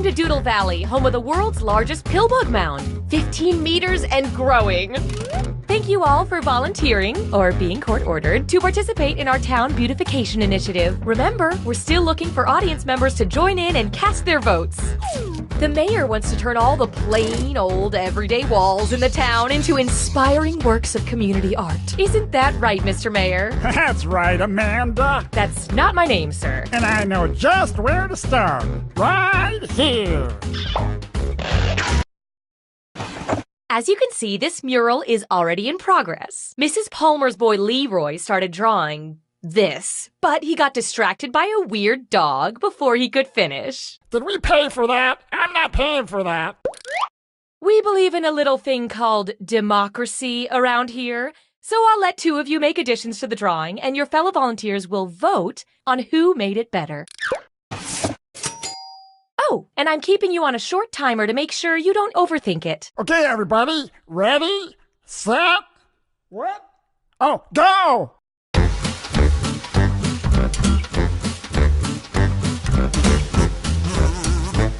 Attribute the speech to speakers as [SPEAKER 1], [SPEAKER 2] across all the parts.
[SPEAKER 1] Welcome to Doodle Valley, home of the world's largest pillbug mound, 15 meters and growing. Thank you all for volunteering, or being court-ordered, to participate in our town beautification initiative. Remember, we're still looking for audience members to join in and cast their votes. The mayor wants to turn all the plain, old, everyday walls in the town into inspiring works of community art. Isn't that right, Mr. Mayor?
[SPEAKER 2] That's right, Amanda.
[SPEAKER 1] That's not my name, sir.
[SPEAKER 2] And I know just where to start. Right here.
[SPEAKER 1] As you can see, this mural is already in progress. Mrs. Palmer's boy Leroy started drawing this, but he got distracted by a weird dog before he could finish.
[SPEAKER 2] Did we pay for that? I'm not paying for that.
[SPEAKER 1] We believe in a little thing called democracy around here, so I'll let two of you make additions to the drawing, and your fellow volunteers will vote on who made it better. Oh, and I'm keeping you on a short timer to make sure you don't overthink it.
[SPEAKER 2] Okay, everybody. Ready, set, what? Oh, go!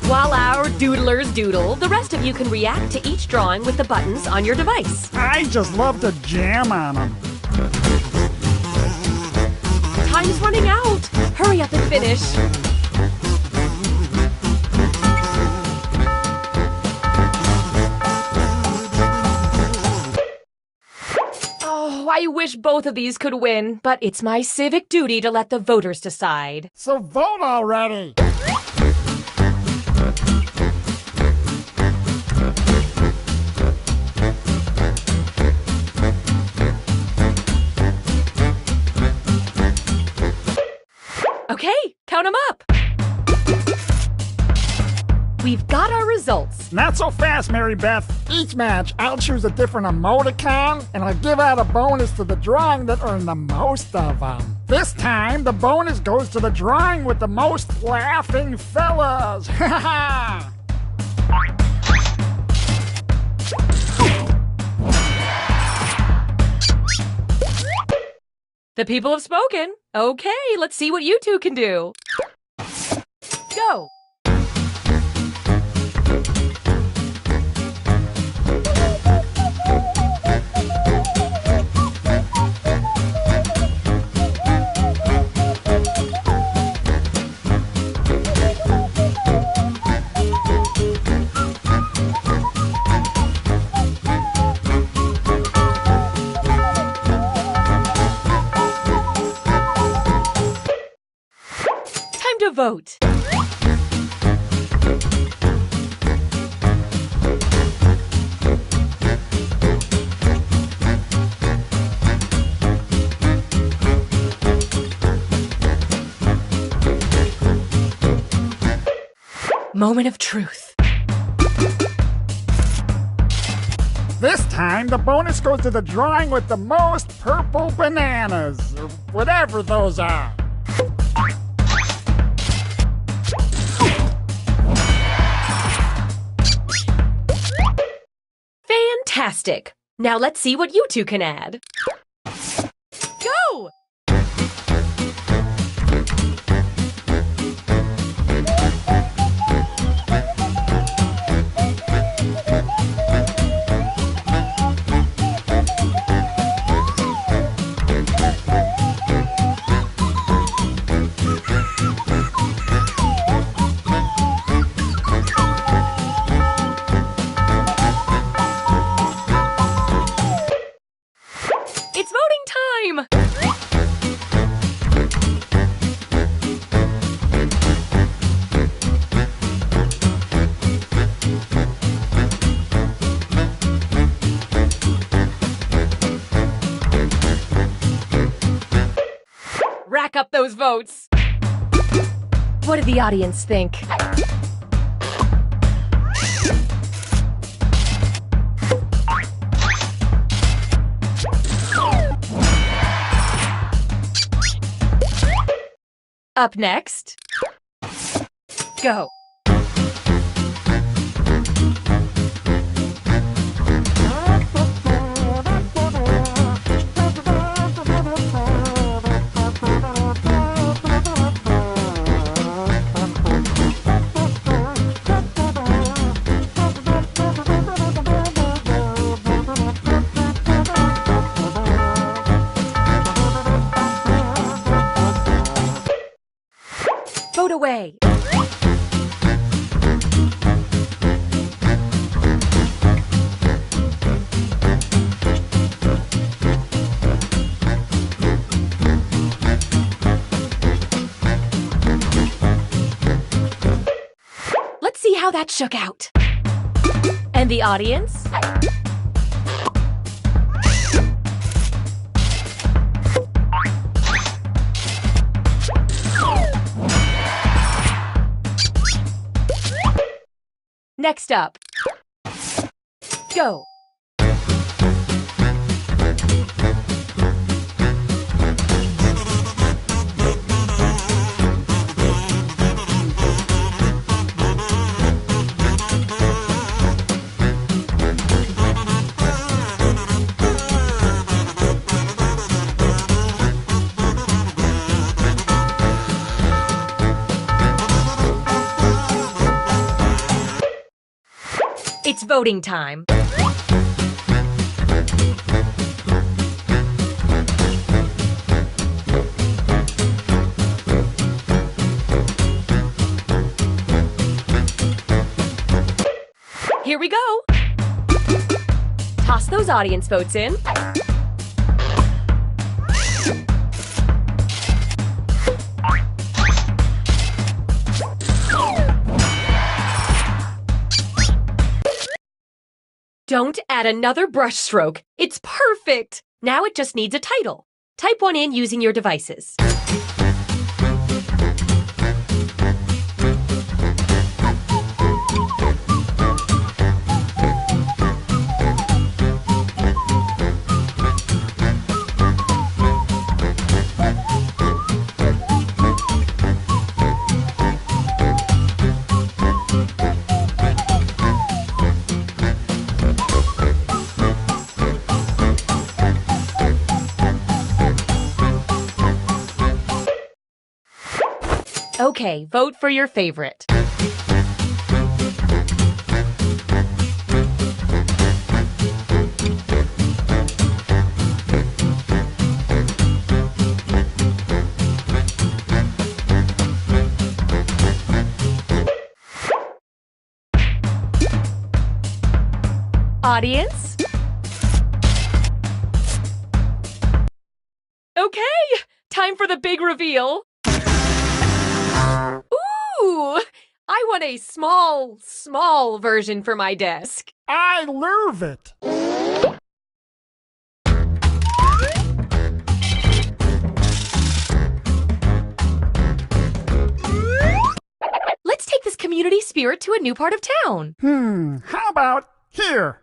[SPEAKER 1] While our doodlers doodle, the rest of you can react to each drawing with the buttons on your device.
[SPEAKER 2] I just love to jam on them.
[SPEAKER 1] Time's running out. Hurry up and finish. Oh, I wish both of these could win, but it's my civic duty to let the voters decide.
[SPEAKER 2] So vote already.
[SPEAKER 1] Okay, count them up. We've got our results.
[SPEAKER 2] Not so fast, Mary Beth. Each match, I'll choose a different emoticon, and I'll give out a bonus to the drawing that earned the most of them. This time, the bonus goes to the drawing with the most laughing fellas. Ha ha!
[SPEAKER 1] The people have spoken. Okay, let's see what you two can do. Go. To vote. Moment of truth.
[SPEAKER 2] This time, the bonus goes to the drawing with the most purple bananas, or whatever those are.
[SPEAKER 1] Fantastic. Now let's see what you two can add. Go! It's voting time! Rack up those votes! What did the audience think? Up next, go. how that shook out. And the audience? Next up. Go. It's voting time. Here we go. Toss those audience votes in. Don't add another brush stroke. It's perfect. Now it just needs a title. Type one in using your devices. Okay, vote for your favorite. Audience? Okay, time for the big reveal. Ooh, I want a small version for my desk.
[SPEAKER 2] I love it.
[SPEAKER 1] Let's take this community spirit to a new part of town.
[SPEAKER 2] How about here?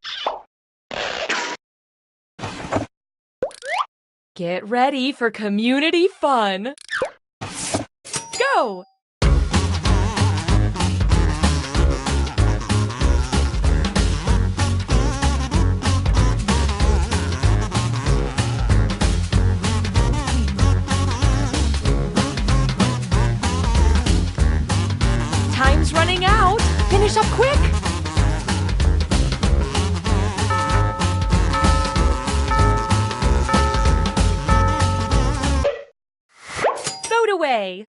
[SPEAKER 1] Get ready for community fun. Go! Time's running out. Finish up quick. Vote away.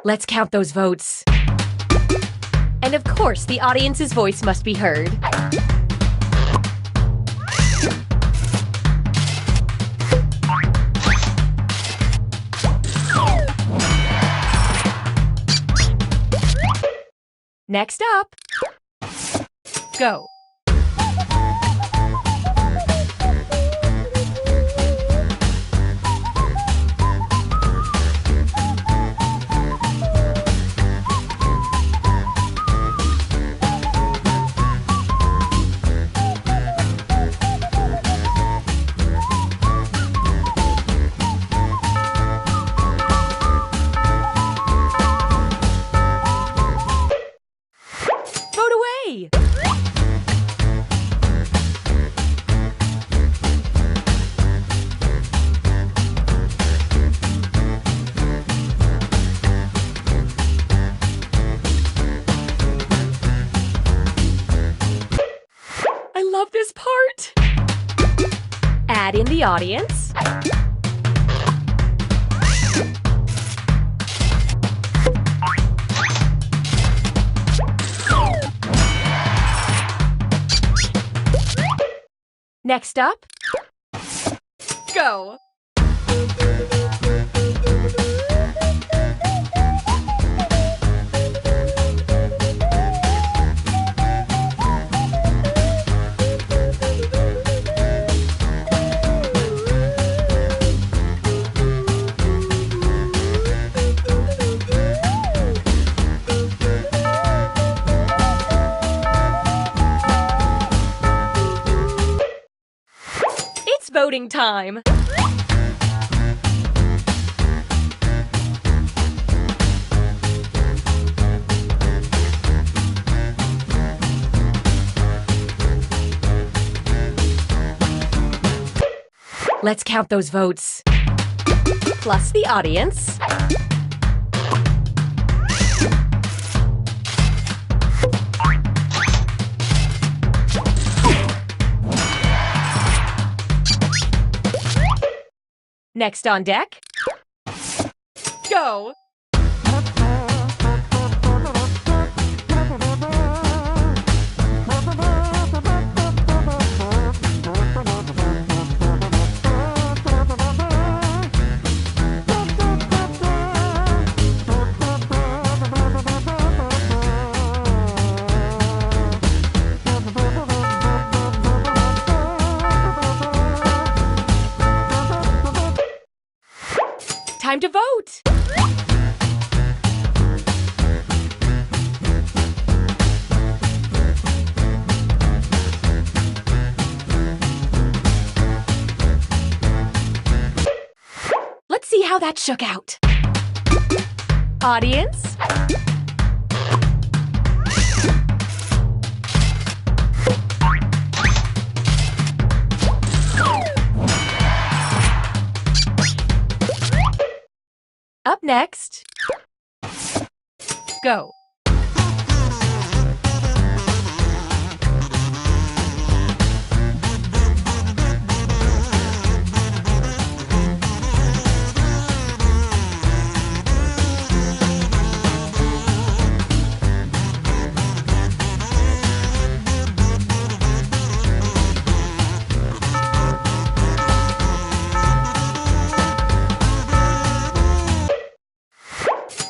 [SPEAKER 1] Let's count those votes. And of course, the audience's voice must be heard. Next up, go. love this part! Add in the audience. Next up, go! It's voting time! Let's count those votes. Plus the audience. Next on deck, go! Time to vote! Let's see how that shook out. Audience? Up next, go!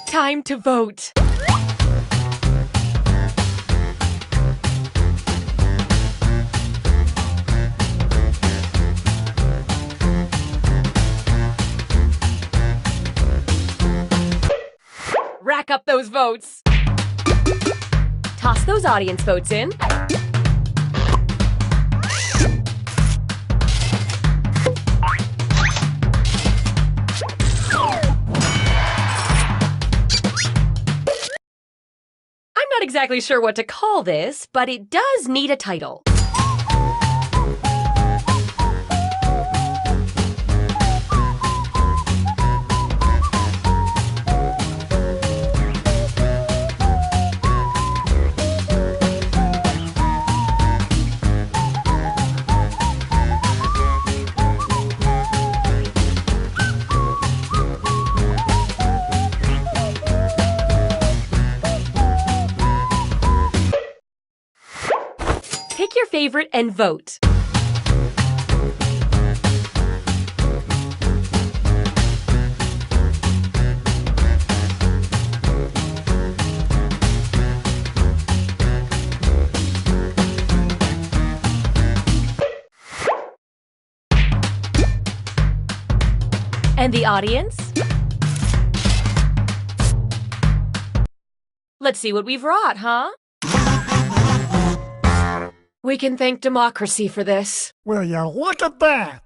[SPEAKER 1] Time to vote! Rack up those votes! Toss those audience votes in. I'm not exactly sure what to call this, but it does need a title. Pick your favorite and vote. And the audience? Let's see what we've wrought, huh? We can thank democracy for this.
[SPEAKER 2] Will you look at that?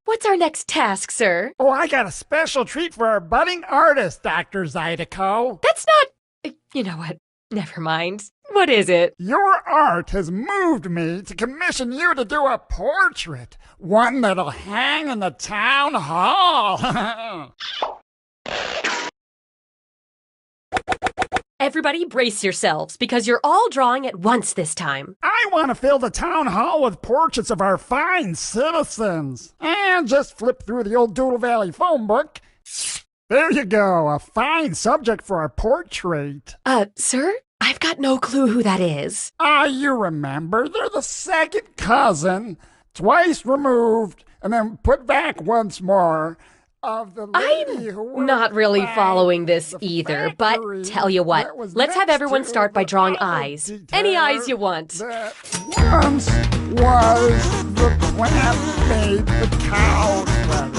[SPEAKER 1] What's our next task, sir?
[SPEAKER 2] Oh, I got a special treat for our budding artist, Dr. Zydeco.
[SPEAKER 1] That's not... You know what? Never mind. What is it?
[SPEAKER 2] Your art has moved me to commission you to do a portrait. One that'll hang in the town hall.
[SPEAKER 1] Everybody brace yourselves, because you're all drawing at once this time.
[SPEAKER 2] I want to fill the town hall with portraits of our fine citizens. And just flip through the old Doodle Valley phone book. There you go, a fine subject for a portrait.
[SPEAKER 1] Sir? I've got no clue who that is.
[SPEAKER 2] You remember, they're the second cousin, twice removed, and then put back once more, of the lady who
[SPEAKER 1] I'm not really
[SPEAKER 2] worked
[SPEAKER 1] following this
[SPEAKER 2] the
[SPEAKER 1] either, but
[SPEAKER 2] factory
[SPEAKER 1] tell you what,
[SPEAKER 2] that was
[SPEAKER 1] let's have
[SPEAKER 2] next
[SPEAKER 1] everyone
[SPEAKER 2] to
[SPEAKER 1] start by
[SPEAKER 2] the
[SPEAKER 1] drawing
[SPEAKER 2] other
[SPEAKER 1] eyes.
[SPEAKER 2] detail
[SPEAKER 1] Any eyes you want.
[SPEAKER 2] That once was the plant made the cow sweater.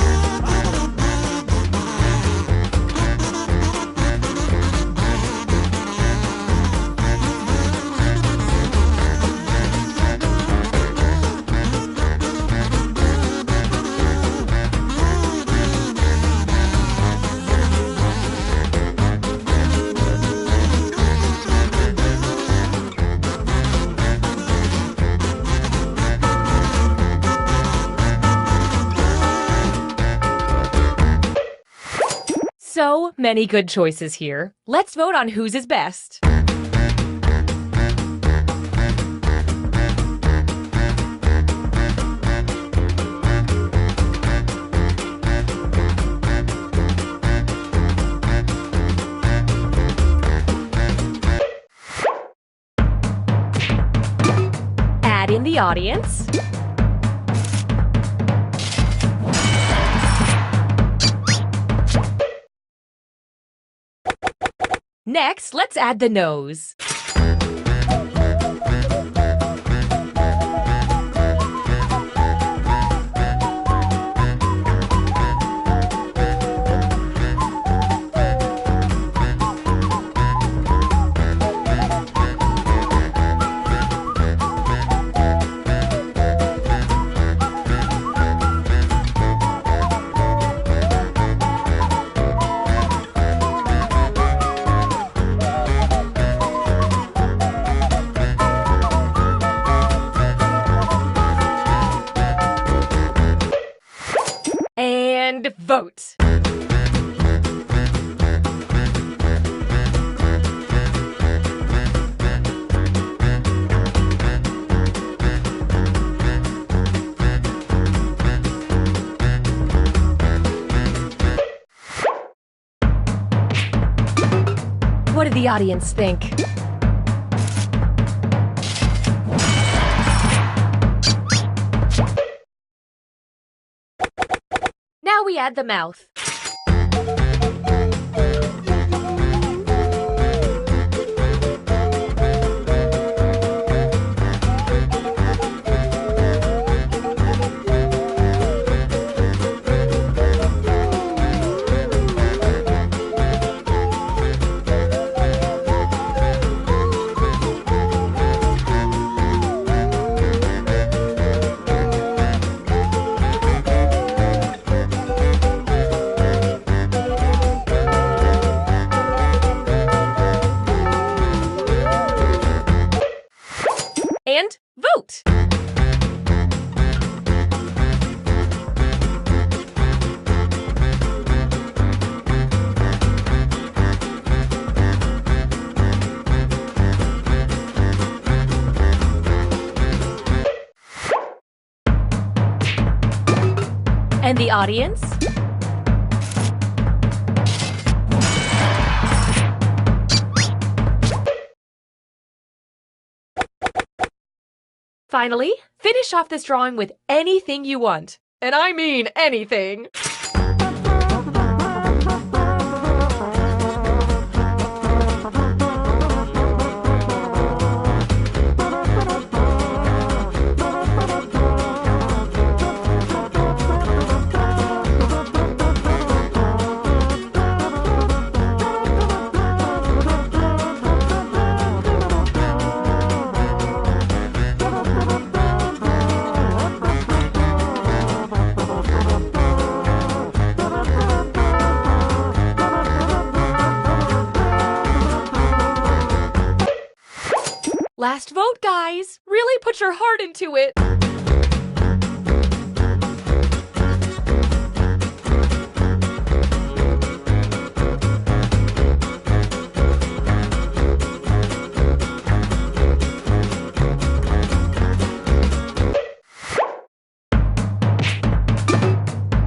[SPEAKER 1] So many good choices here. Let's vote on whose is best. Add in the audience. Next, let's add the nose. And vote. What did the audience think? Now we add the mouth. And vote! And the audience? Finally, finish off this drawing with anything you want. And I mean anything. Last vote, guys! Really put your heart into it!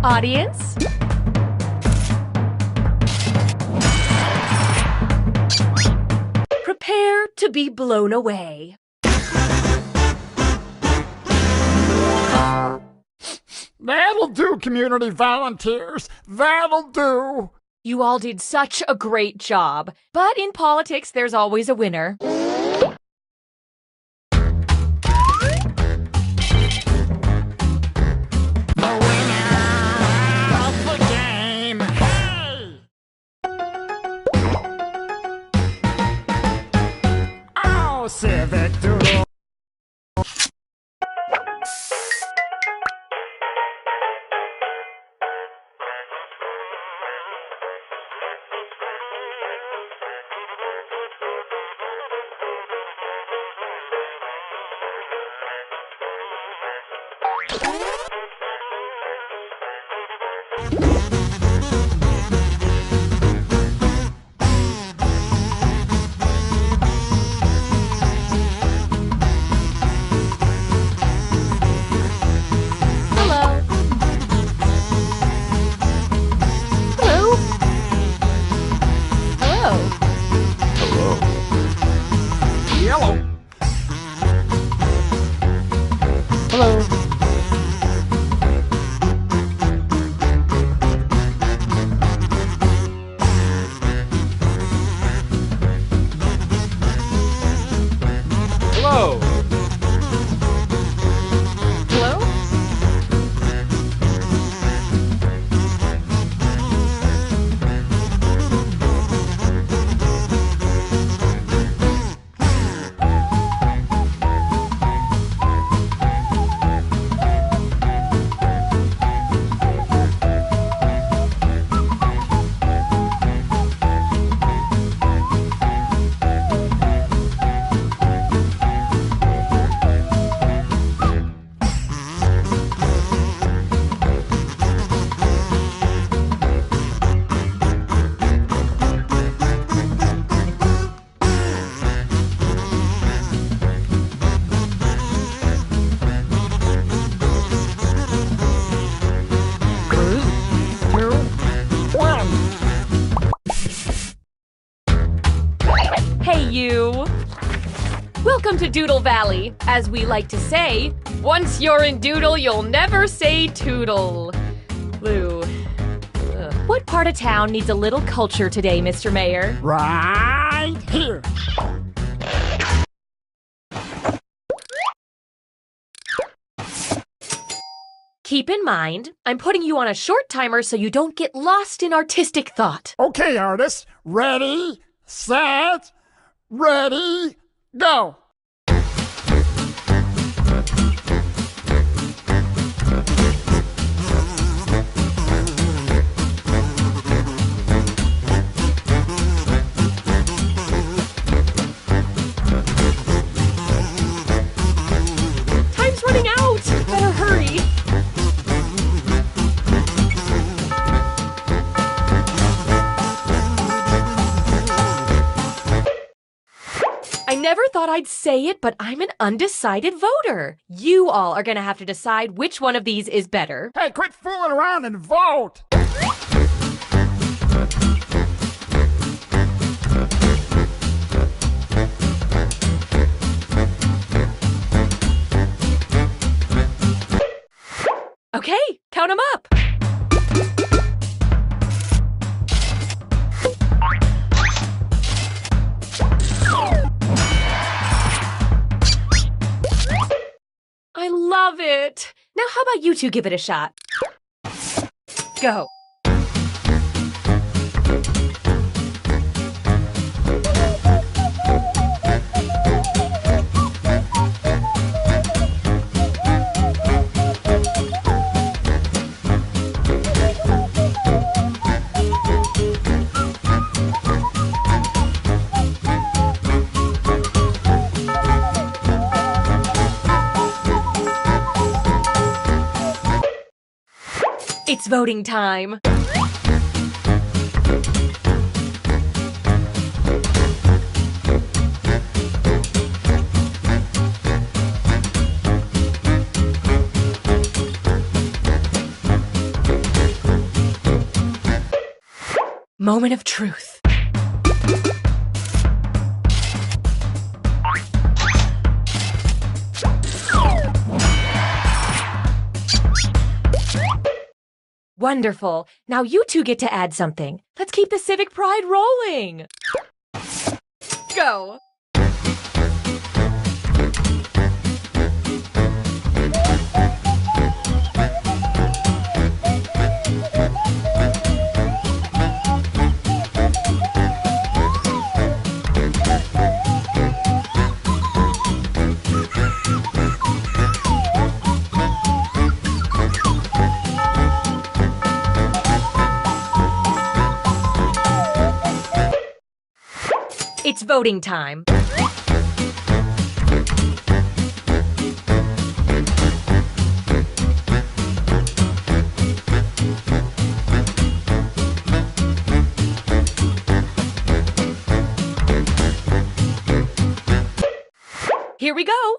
[SPEAKER 1] Audience? to be blown away.
[SPEAKER 2] That'll do, community volunteers. That'll do.
[SPEAKER 1] You all did such a great job. But in politics, there's always a winner.
[SPEAKER 2] Civic Doodle.
[SPEAKER 1] Welcome to Doodle Valley. As we like to say, once you're in Doodle, you'll never say Toodle. Lou, what part of town needs a little culture today, Mr. Mayor?
[SPEAKER 2] Right here.
[SPEAKER 1] Keep in mind, I'm putting you on a short timer so you don't get lost in artistic thought.
[SPEAKER 2] Okay, artists. Ready, set, ready, go.
[SPEAKER 1] Time's running out. Better hurry. I never thought I'd say it, but I'm an undecided voter. You all are gonna have to decide which one of these is better.
[SPEAKER 2] Hey, quit fooling around and vote!
[SPEAKER 1] Okay, count 'em up. I love it. Now how about you two give it a shot? Go. It's voting time. Moment of truth. Wonderful. Now you two get to add something. Let's keep the civic pride rolling. Go. It's voting time. Here we go.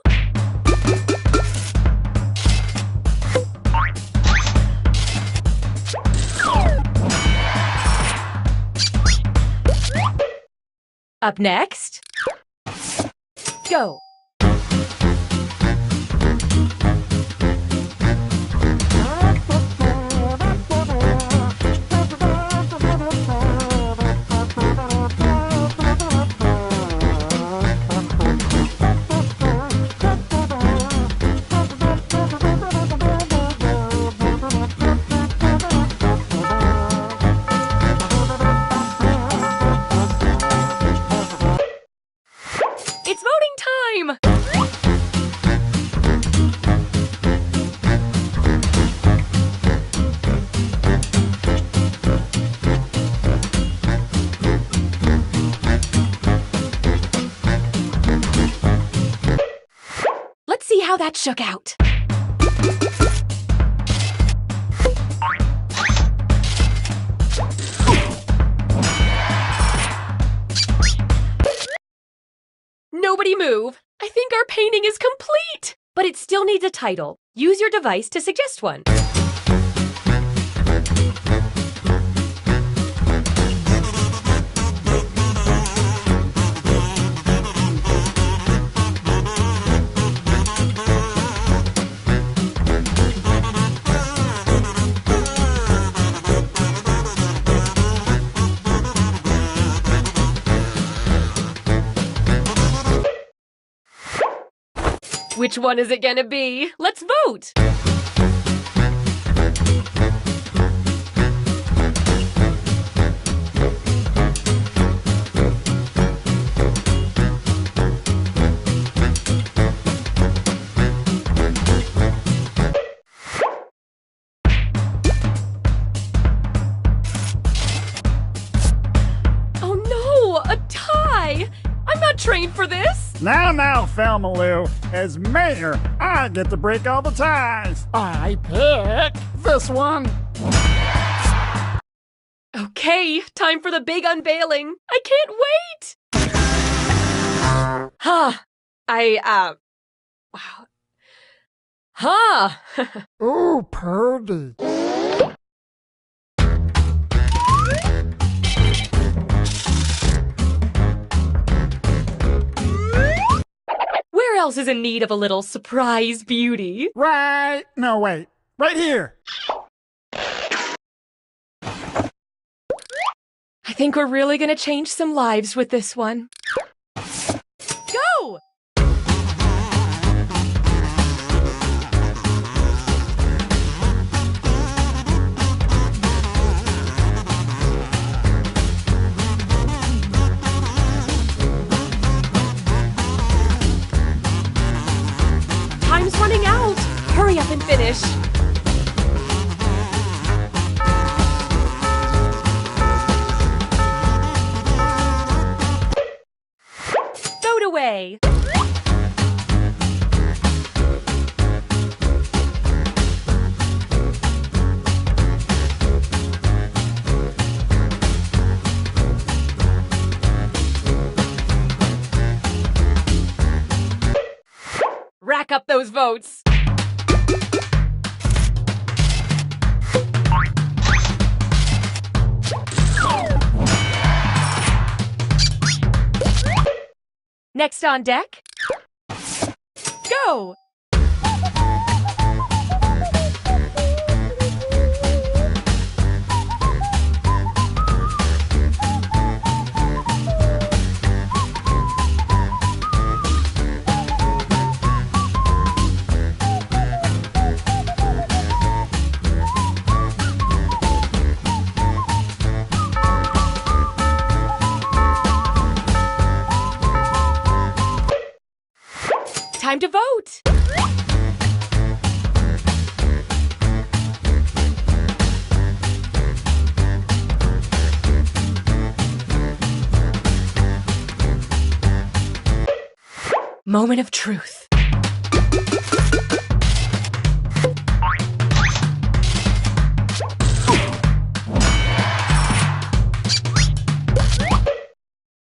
[SPEAKER 1] Up next, go. It's voting time! Let's see how that shook out. Nobody move. I think our painting is complete. But it still needs a title. Use your device to suggest one. Which one is it gonna be? Let's vote! Oh no! A tie! I'm not trained for this!
[SPEAKER 2] Now, Thelma Lou, as mayor, I get to break all the ties. I pick this one.
[SPEAKER 1] Okay, time for the big unveiling. I can't wait! Huh. Wow. Huh.
[SPEAKER 2] Ooh, purdy.
[SPEAKER 1] Where else is in need of a little surprise beauty?
[SPEAKER 2] Right. No, wait. Right here.
[SPEAKER 1] I think we're really gonna change some lives with this one. Go! Time's running out. Hurry up and finish. Vote away. Rack up those votes. Next on deck, go! to vote! Moment of truth.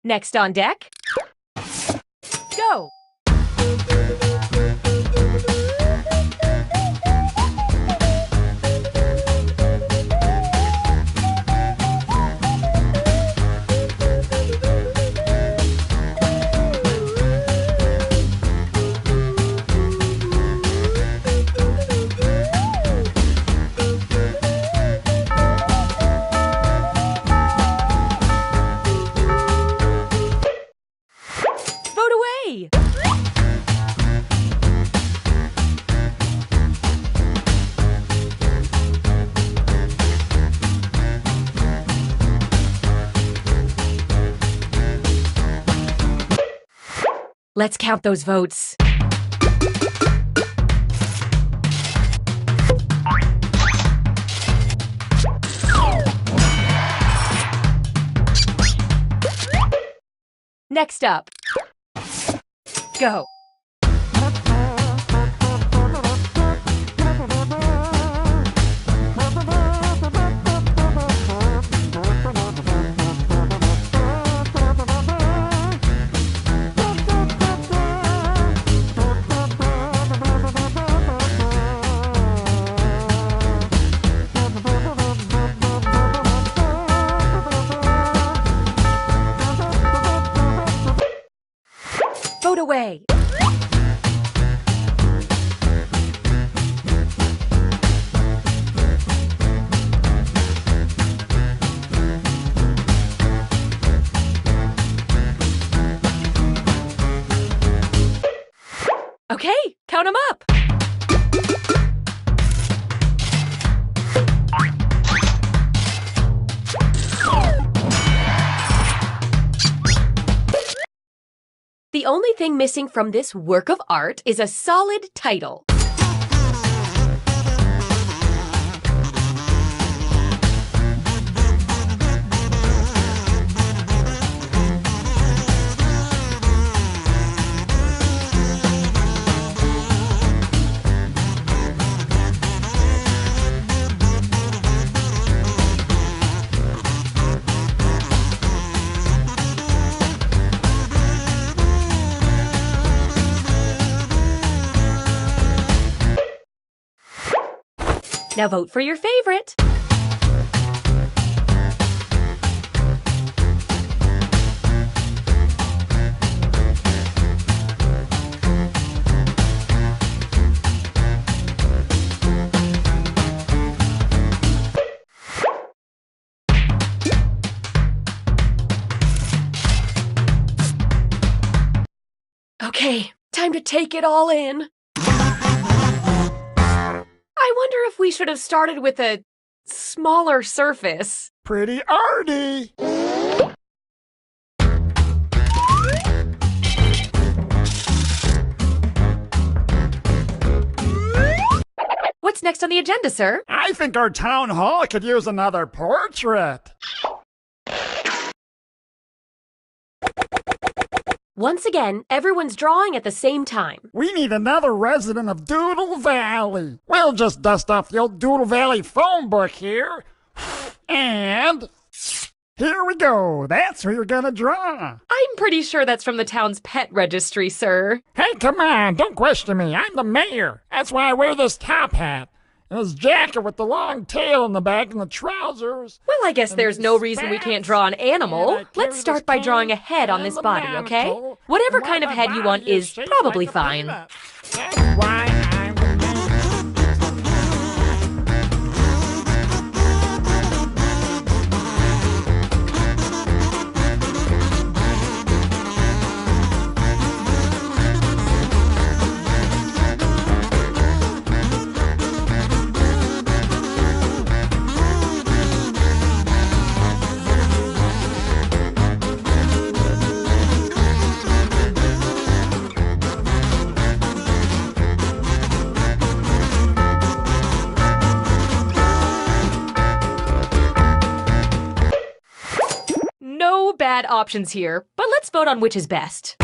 [SPEAKER 1] Next on deck, go! Vote away! Let's count those votes. Next up, go. Vote away. Okay, count them up. The only thing missing from this work of art is a solid title. Now vote for your favorite. Okay, time to take it all in. I wonder if we should have started with a smaller surface.
[SPEAKER 2] Pretty arty.
[SPEAKER 1] What's next on the agenda, sir?
[SPEAKER 2] I think our town hall could use another portrait.
[SPEAKER 1] Once again, everyone's drawing at the same time.
[SPEAKER 2] We need another resident of Doodle Valley. We'll just dust off the old Doodle Valley phone book here. And here we go. That's who you're gonna draw.
[SPEAKER 1] I'm pretty sure that's from the town's pet registry, sir.
[SPEAKER 2] Hey, come on. Don't question me. I'm the mayor. That's why I wear this top hat. And this jacket with the long tail in the back and the trousers.
[SPEAKER 1] Well, I guess there's no reason we can't draw an animal. Let's start by drawing a head on this body, okay? Whatever kind of head you want is probably fine.
[SPEAKER 2] That's why I'm the
[SPEAKER 1] bad options here, but let's vote on which is best.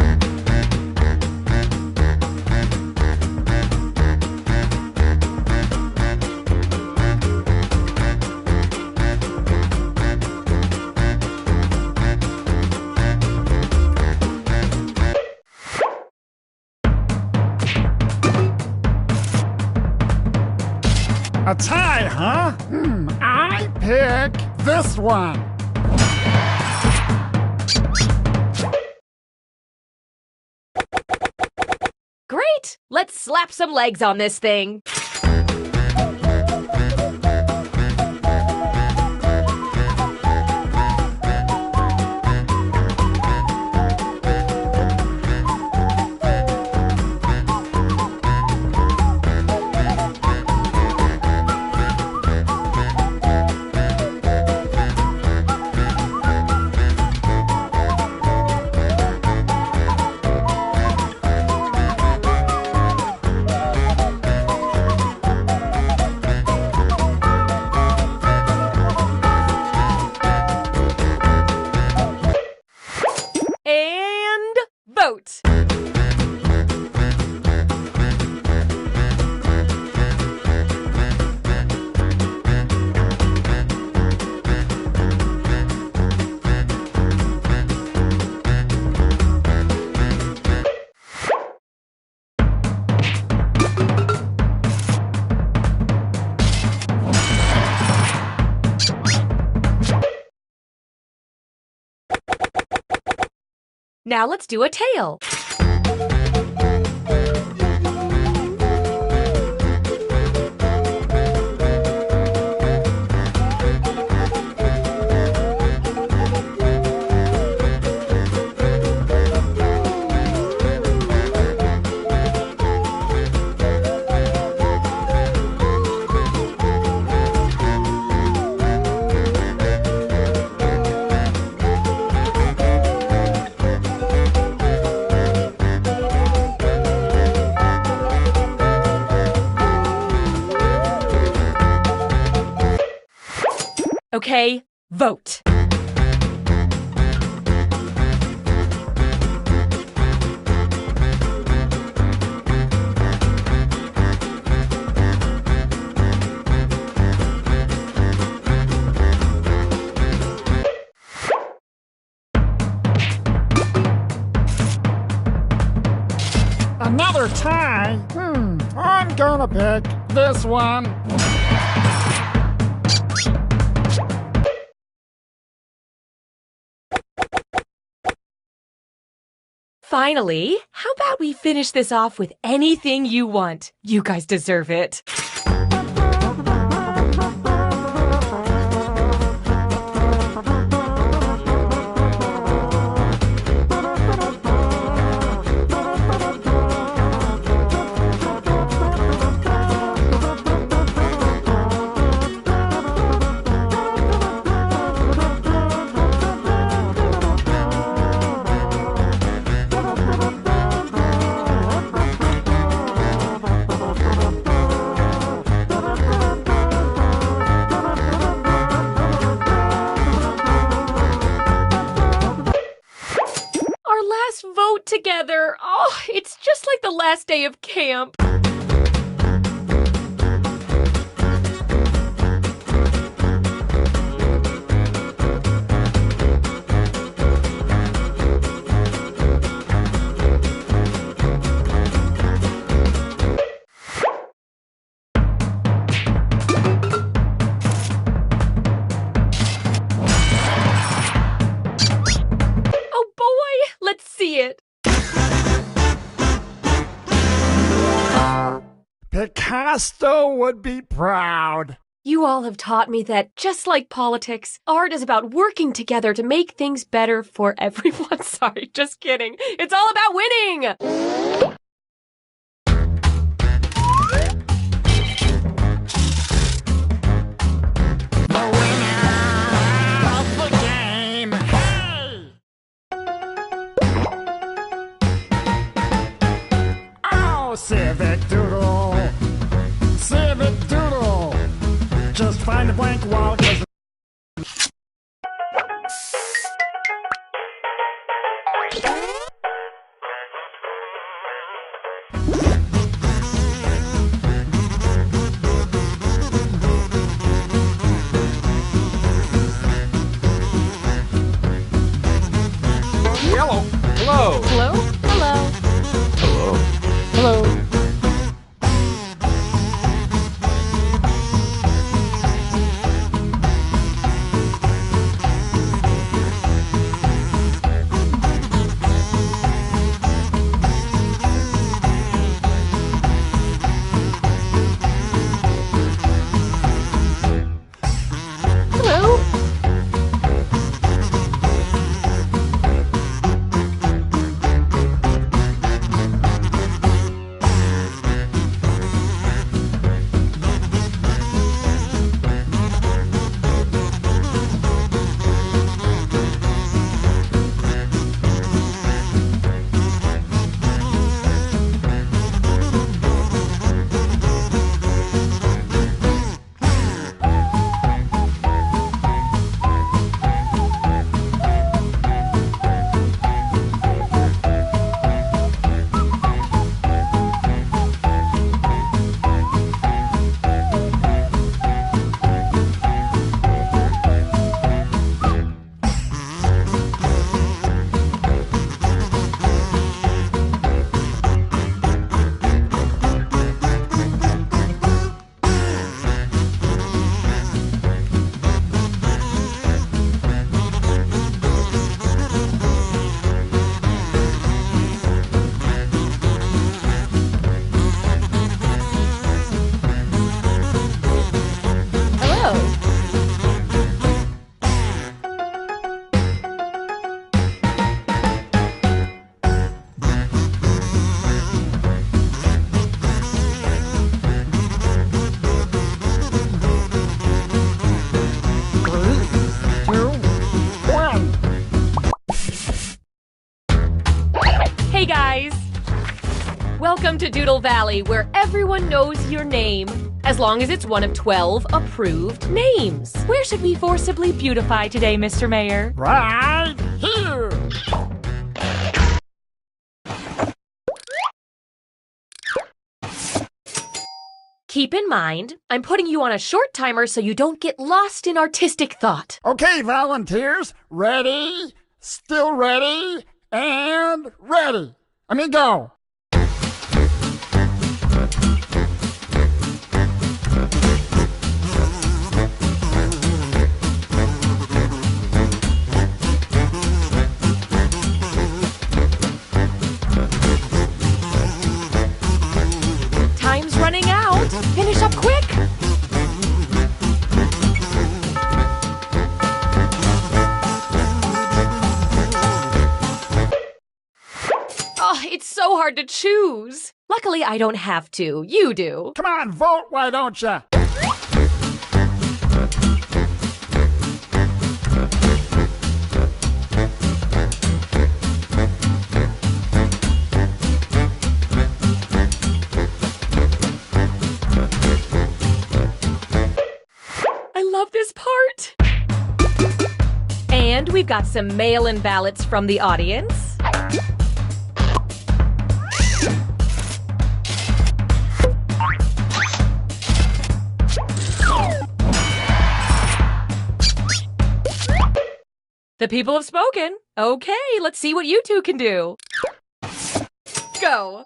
[SPEAKER 2] A tie, huh? I pick this one.
[SPEAKER 1] Great! Let's slap some legs on this thing. And vote! Now let's do a tail. Okay, vote.
[SPEAKER 2] Another tie? I'm gonna pick this one.
[SPEAKER 1] Finally, how about we finish this off with anything you want? You guys deserve it. Vote together. Oh, it's just like the last day of camp. Let's see it.
[SPEAKER 2] Picasso would be proud.
[SPEAKER 1] You all have taught me that, just like politics, art is about working together to make things better for everyone. Sorry, just kidding. It's all about winning!
[SPEAKER 2] Civic Doodle, Civic Doodle, just find a blank wall.
[SPEAKER 1] Welcome to Doodle Valley, where everyone knows your name, as long as it's one of 12 approved names. Where should we forcibly beautify today, Mr. Mayor?
[SPEAKER 2] Right here.
[SPEAKER 1] Keep in mind, I'm putting you on a short timer so you don't get lost in artistic thought.
[SPEAKER 2] Okay, volunteers, ready, still ready, and ready. Let me go.
[SPEAKER 1] Time's running out. Finish up quick. Oh, it's so hard to choose. Luckily, I don't have to. You do.
[SPEAKER 2] Come on, vote, why don't ya?
[SPEAKER 1] I love this part. And we've got some mail-in ballots from the audience. The people have spoken. Okay, let's see what you two can do. Go.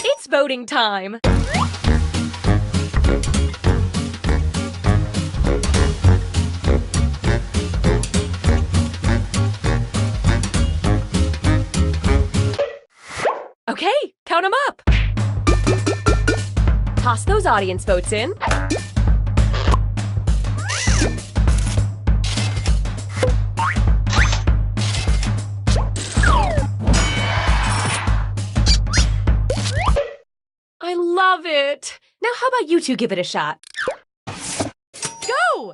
[SPEAKER 1] It's voting time. Okay, count them up. Toss those audience votes in. I love it. Now how about you two give it a shot? Go!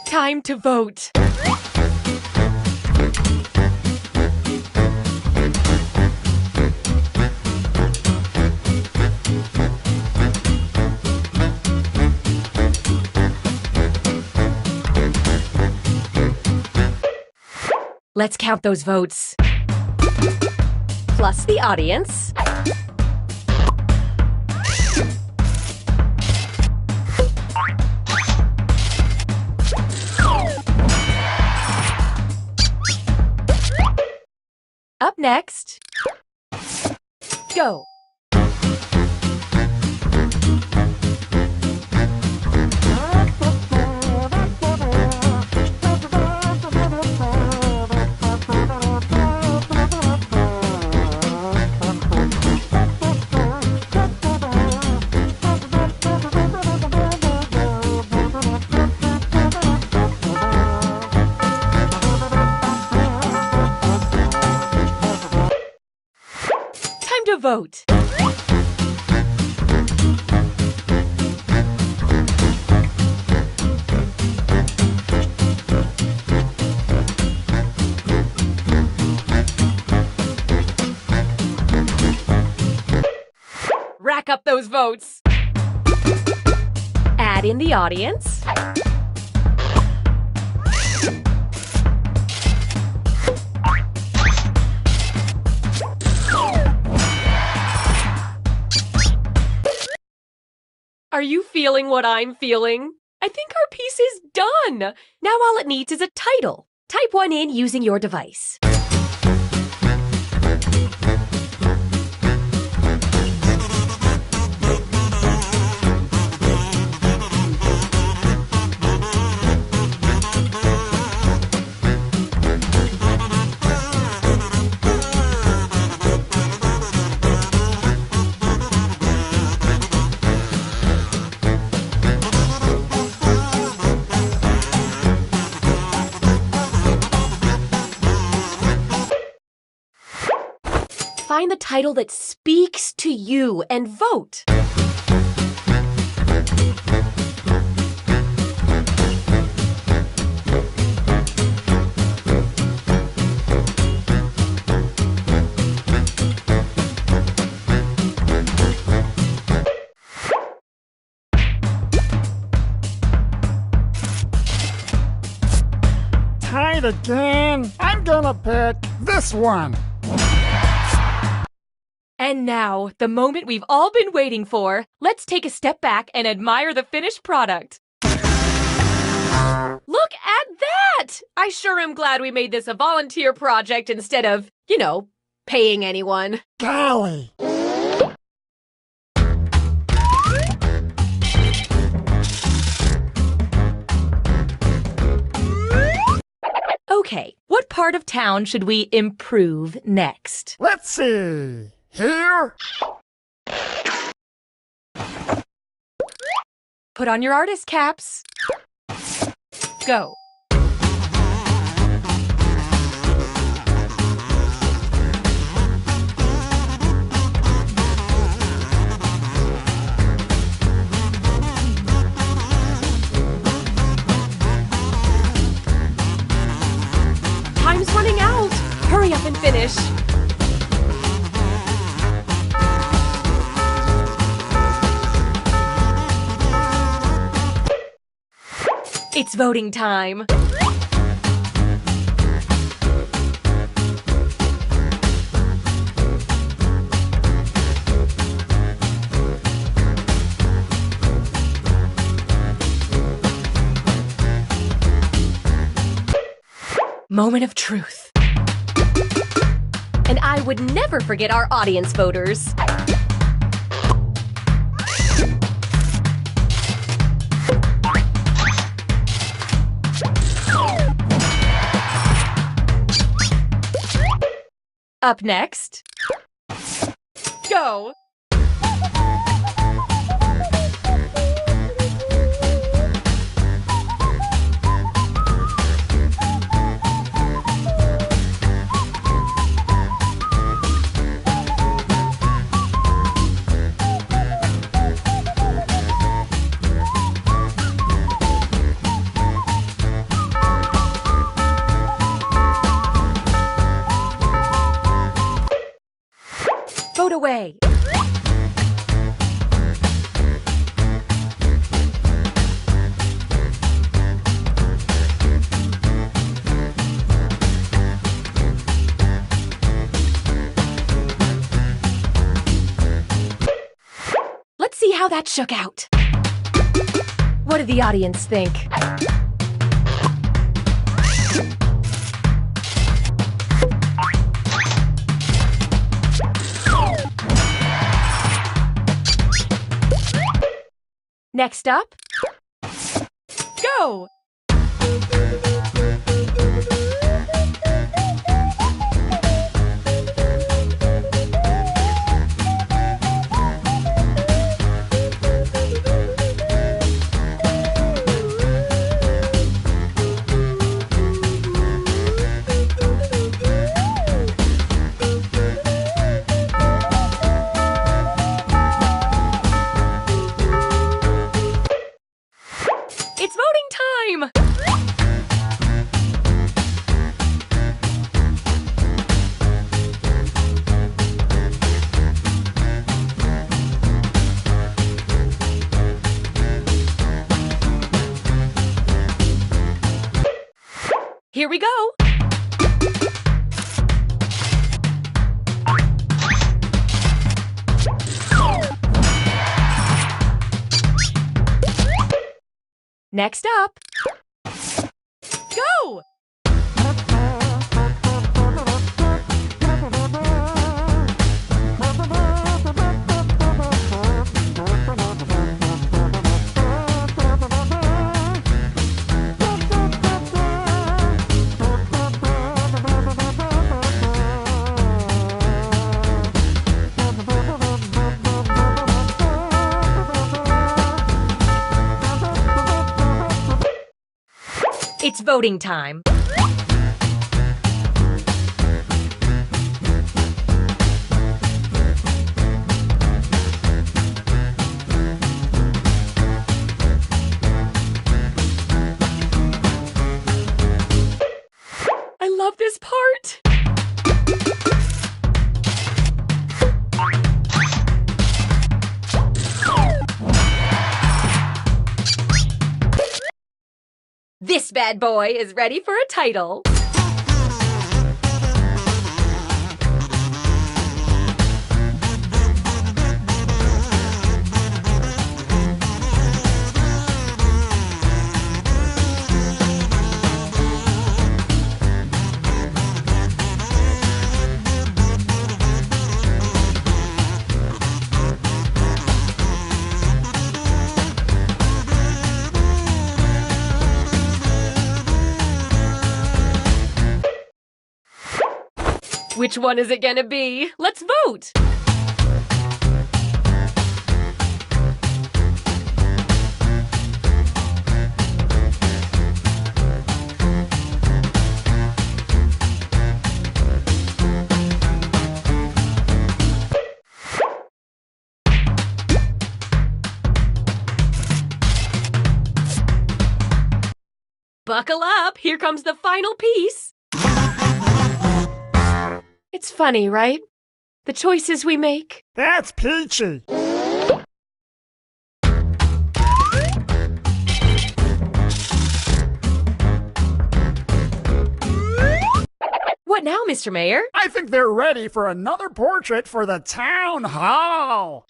[SPEAKER 1] Time to vote. Let's count those votes. Plus the audience. Up next, go. To vote. Rack up those votes. Add in the audience. Are you feeling what I'm feeling? I think our piece is done. Now all it needs is a title. Type one in using your device. Find the title that speaks to you and vote.
[SPEAKER 2] Tied again. I'm gonna pick this one.
[SPEAKER 1] And now, the moment we've all been waiting for. Let's take a step back and admire the finished product. Look at that! I sure am glad we made this a volunteer project instead of, paying anyone.
[SPEAKER 2] Golly.
[SPEAKER 1] Okay, what part of town should we improve next?
[SPEAKER 2] Let's see. Here?
[SPEAKER 1] Put on your artist caps. Go. Time's running out. Hurry up and finish. It's voting time. Moment of truth. And I would never forget our audience voters. Up next, go! Vote away. Let's see how that shook out. What did the audience think? Next up, go! It's voting time! Here we go! Next up. Go! It's voting time. I love this part. This bad boy is ready for a title. Which one is it gonna be? Let's vote! Buckle up! Here comes the final piece! It's funny, right? The choices we make.
[SPEAKER 2] That's peachy.
[SPEAKER 1] What now, Mr. Mayor?
[SPEAKER 2] I think they're ready for another portrait for the town hall.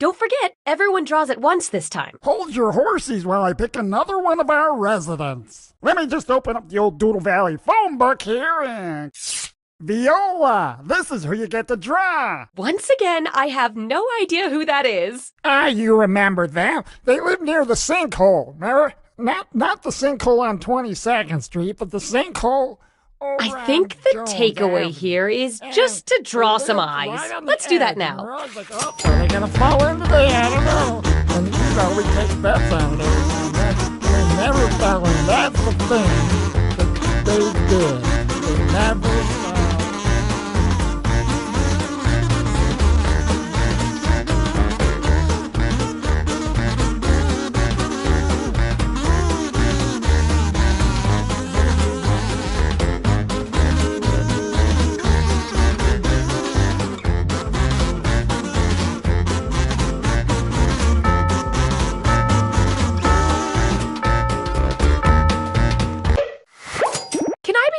[SPEAKER 1] Don't forget, everyone draws at once this time.
[SPEAKER 2] Hold your horses while I pick another one of our residents. Let me just open up the old Doodle Valley phone book here and... Viola, this is who you get to draw.
[SPEAKER 1] Once again, I have no idea who that is.
[SPEAKER 2] Ah, you remember them. They live near the sinkhole. Remember? Not the sinkhole on 22nd Street, but the sinkhole...
[SPEAKER 1] I think the takeaway here is just to draw some eyes. Let's do that now.
[SPEAKER 2] Are they gonna fall into there? I don't know. And you know, we take bets on it. They never fell in. That's the thing that they did. They never fell.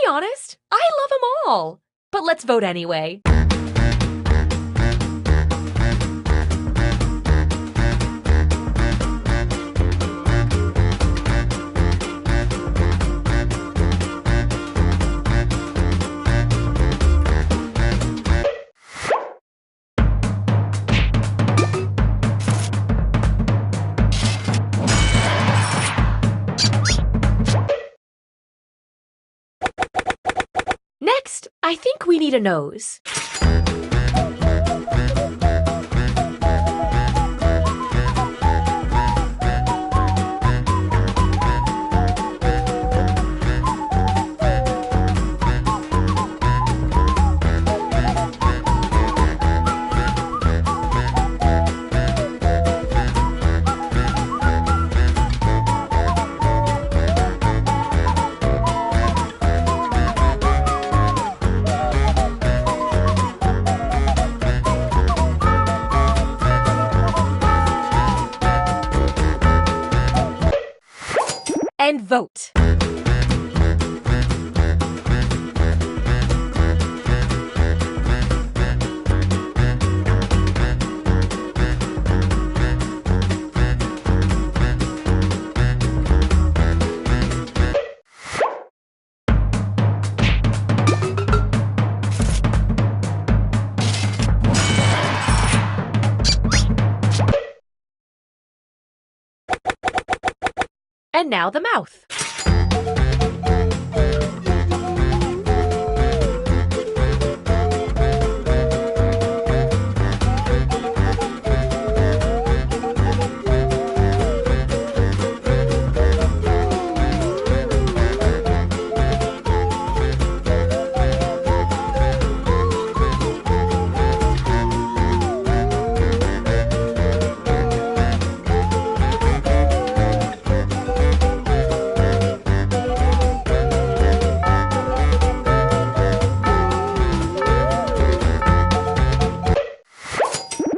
[SPEAKER 1] Honest, I love them all. But let's vote anyway. Next, I think we need a nose. And vote. And now the mouth.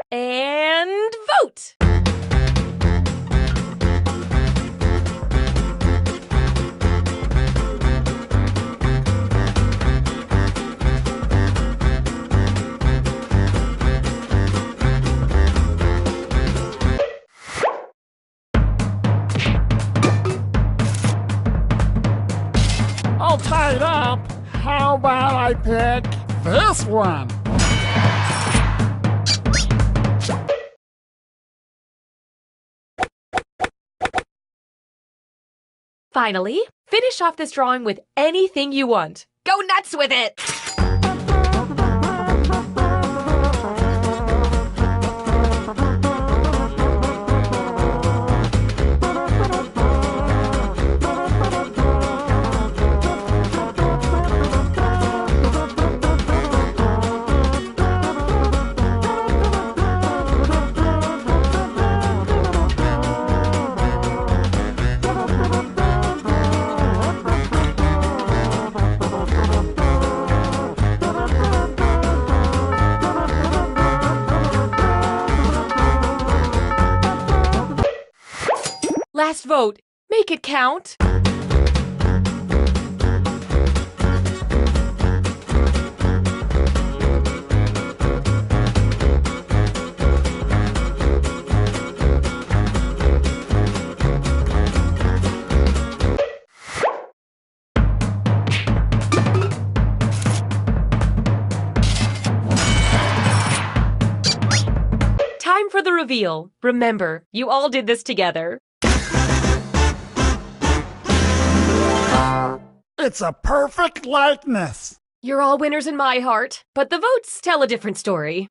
[SPEAKER 1] And vote!
[SPEAKER 2] All tied up. How about I pick this one?
[SPEAKER 1] Finally, finish off this drawing with anything you want. Go nuts with it! Last vote. Make it count. Time for the reveal. Remember, you all did this together.
[SPEAKER 2] It's a perfect likeness.
[SPEAKER 1] You're all winners in my heart, but the votes tell a different story.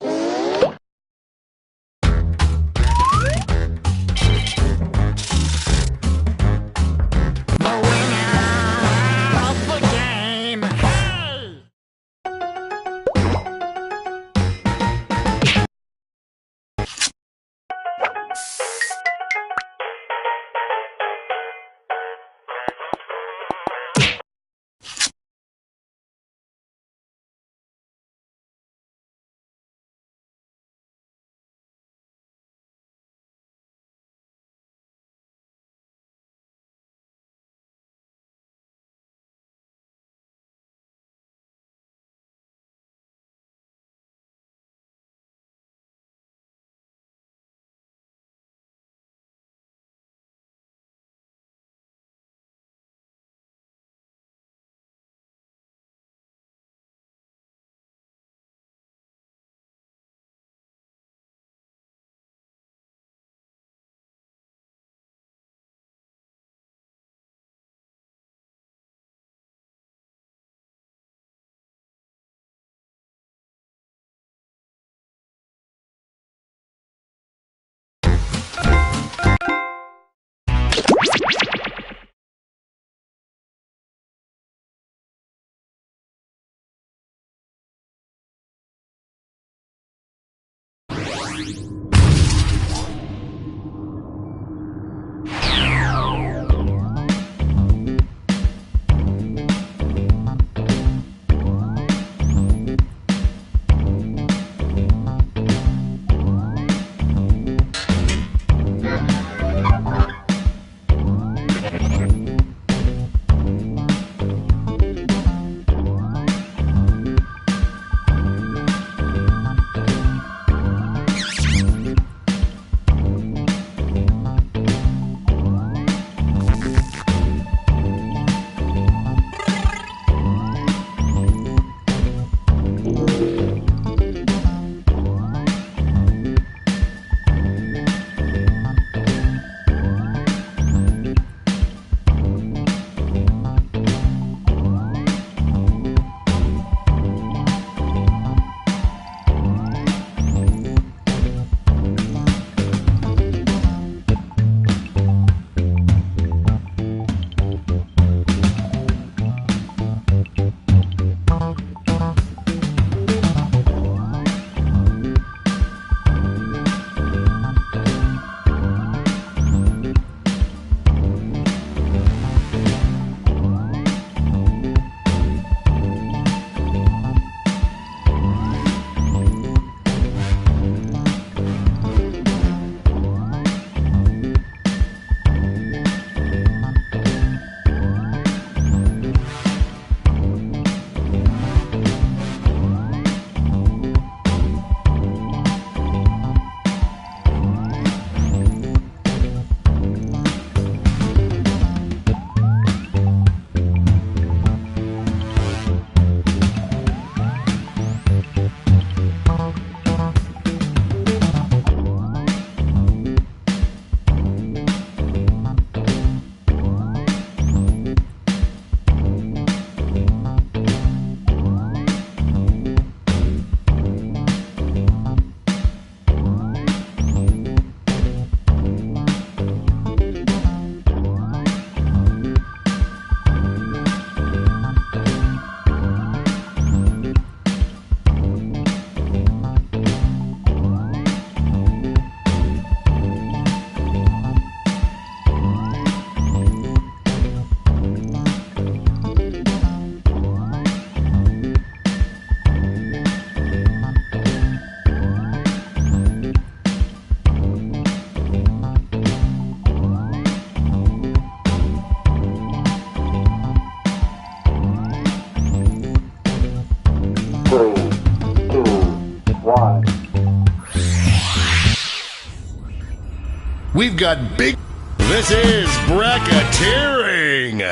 [SPEAKER 3] we've got big... This is bracketeering.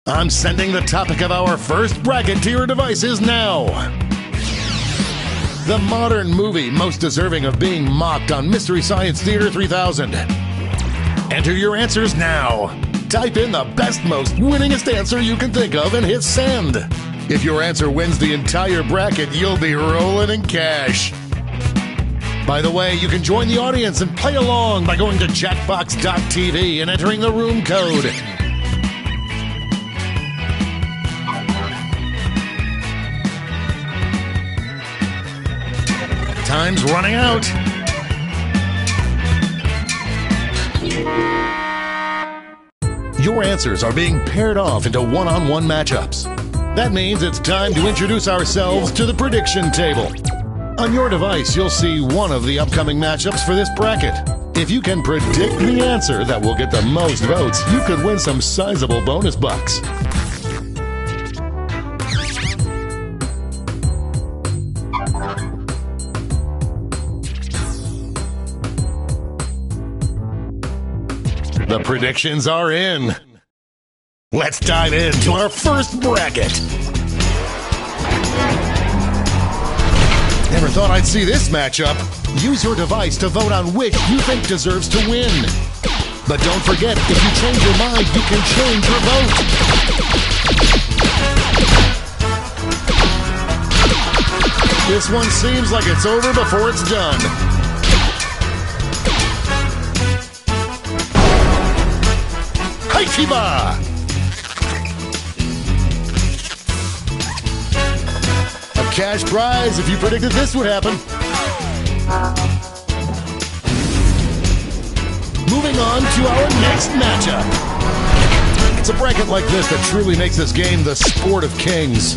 [SPEAKER 3] I'm sending the topic of our first bracketeer devices now. The modern movie most deserving of being mocked on Mystery Science Theater 3000. Enter your answers now. Type in the best, most winningest answer you can think of and hit send. If your answer wins the entire bracket, you'll be rolling in cash. By the way, you can join the audience and play along by going to Jackbox.tv and entering the room code. Time's running out. Your answers are being paired off into one-on-one matchups. That means it's time to introduce ourselves to the prediction table. On your device, you'll see one of the upcoming matchups for this bracket. If you can predict the answer that will get the most votes, you could win some sizable bonus bucks. The predictions are in. Let's dive into our first bracket. Never thought I'd see this matchup. Use your device to vote on which you think deserves to win. But don't forget, if you change your mind, you can change your vote. This one seems like it's over before it's done. Haichiba! A cash prize if you predicted this would happen. Moving on to our next matchup. It's a bracket like this that truly makes this game the sport of kings.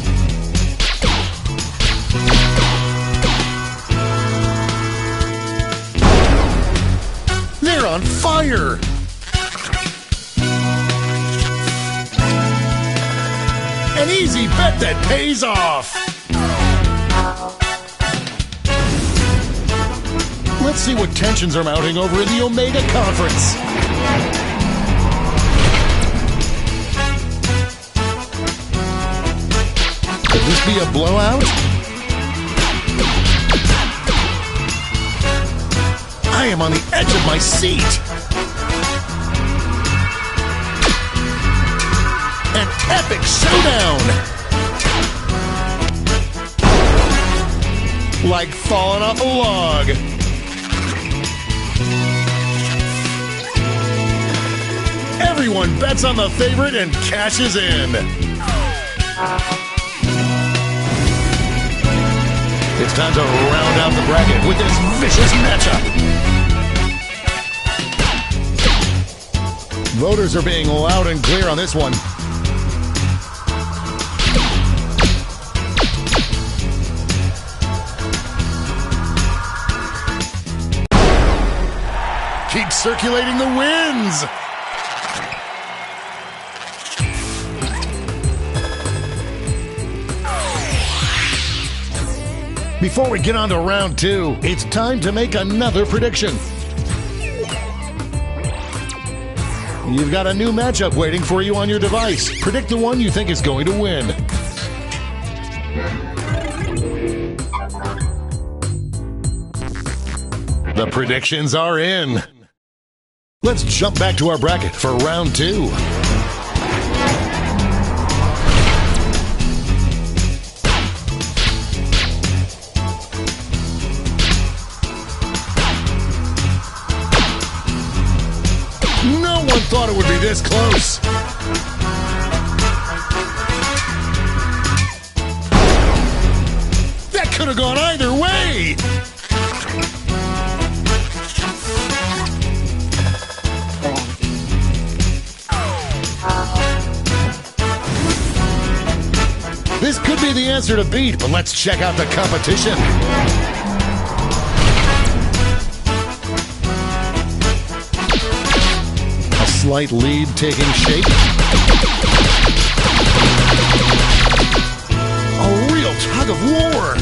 [SPEAKER 3] They're on fire! An easy bet that pays off! Let's see what tensions are mounting over in the Omega Conference. Could this be a blowout? I am on the edge of my seat. An epic showdown! Like falling off a log. Everyone bets on the favorite and cashes in. It's time to round out the bracket with this vicious matchup. Voters are being loud and clear on this one. Keep circulating the wins! Before we get on to round two, it's time to make another prediction. You've got a new matchup waiting for you on your device. Predict the one you think is going to win. The predictions are in. Let's jump back to our bracket for round two. No one thought it would be this close. That could have gone either way. This could be the answer to beat, but let's check out the competition. A slight lead taking shape. A real tug of war.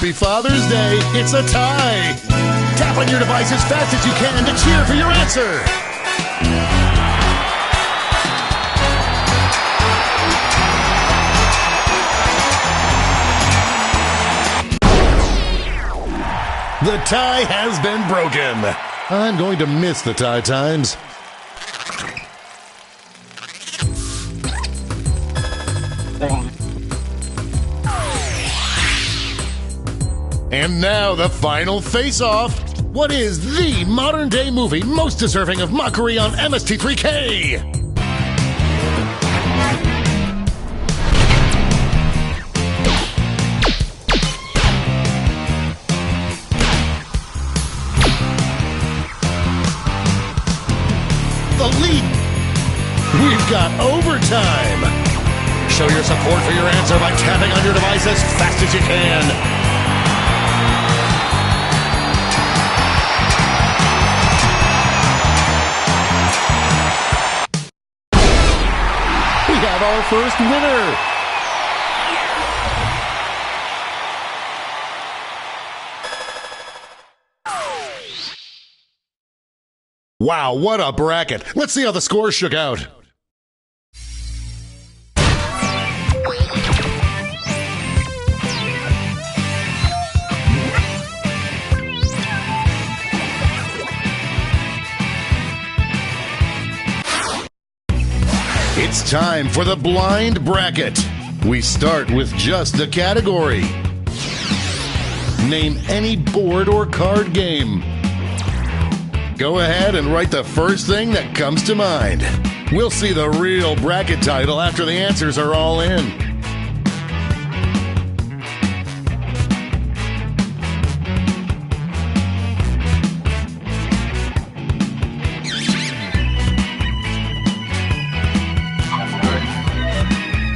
[SPEAKER 3] Happy Father's Day. It's a tie. Tap on your device as fast as you can to cheer for your answer. The tie has been broken. I'm going to miss the tie times. And now the final face-off. What is the modern-day movie most deserving of mockery on MST3K? The lead. We've got overtime. Show your support for your answer by tapping on your device as fast as you can. We have our first winner. Wow, what a bracket. Let's see how the scores shook out. It's time for the blind bracket. We start with just the category. Name any board or card game. Go ahead and write the first thing that comes to mind. We'll see the real bracket title after the answers are all in.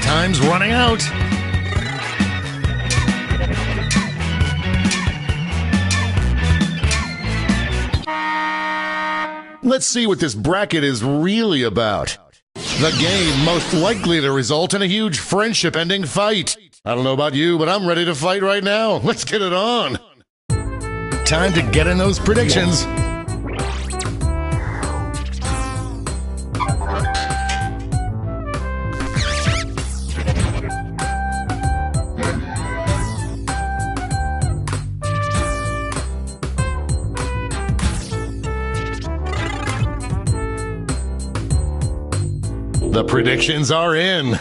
[SPEAKER 3] Time's running out. Let's see what this bracket is really about. The game most likely to result in a huge friendship-ending fight. I don't know about you, but I'm ready to fight right now. Let's get it on. Time to get in those predictions. The predictions are in.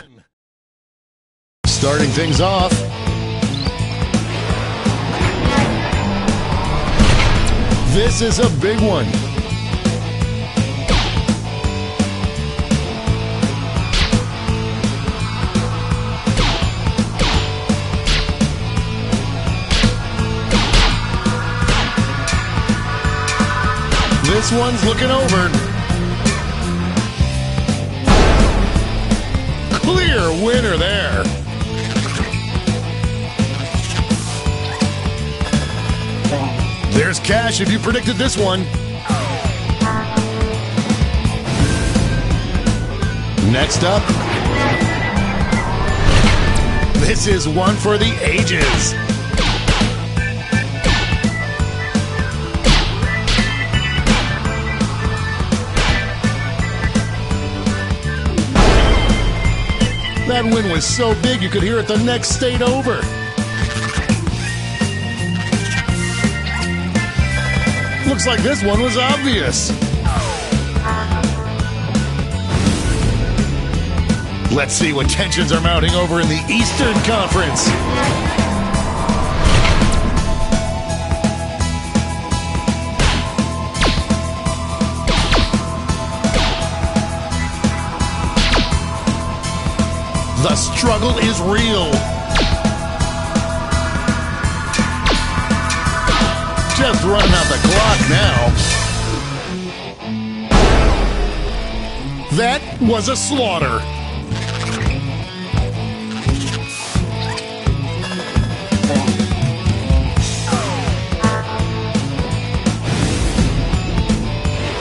[SPEAKER 3] Starting things off. This is a big one. This one's looking over. Clear winner there. There's cash if you predicted this one. Next up. This is one for the ages. That win was so big you could hear it the next state over. Looks like this one was obvious. Let's see what tensions are mounting over in the Eastern Conference. The struggle is real. Just running out the clock now. That was a slaughter.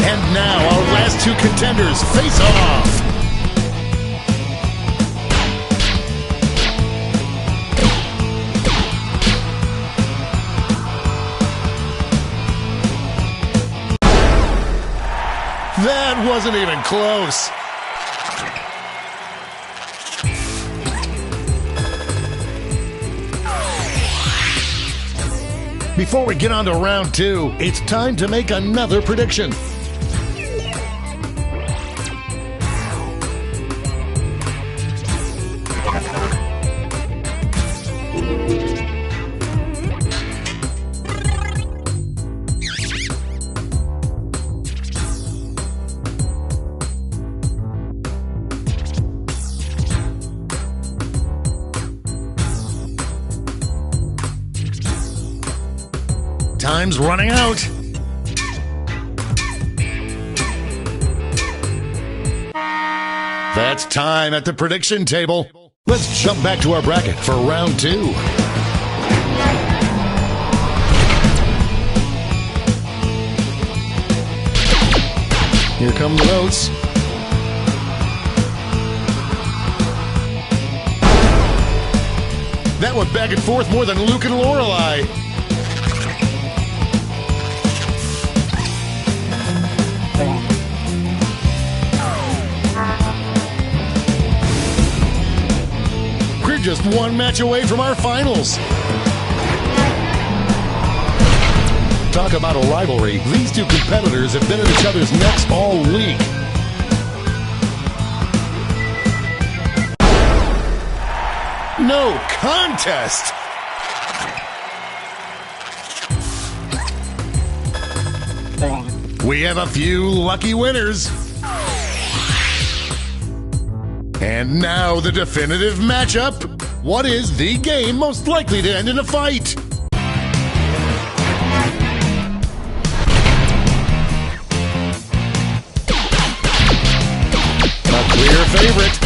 [SPEAKER 3] And now our last two contenders face off. That wasn't even close. Before we get on to round 2, it's time to make another prediction. Time's running out. That's time at the prediction table. Let's jump back to our bracket for round 2. Here come the votes. That went back and forth more than Luke and Lorelei. We're just one match away from our finals. Talk about a rivalry. These two competitors have been at each other's necks all week. No contest! We have a few lucky winners. And now the definitive matchup. What is the game most likely to end in a fight? A clear favorite.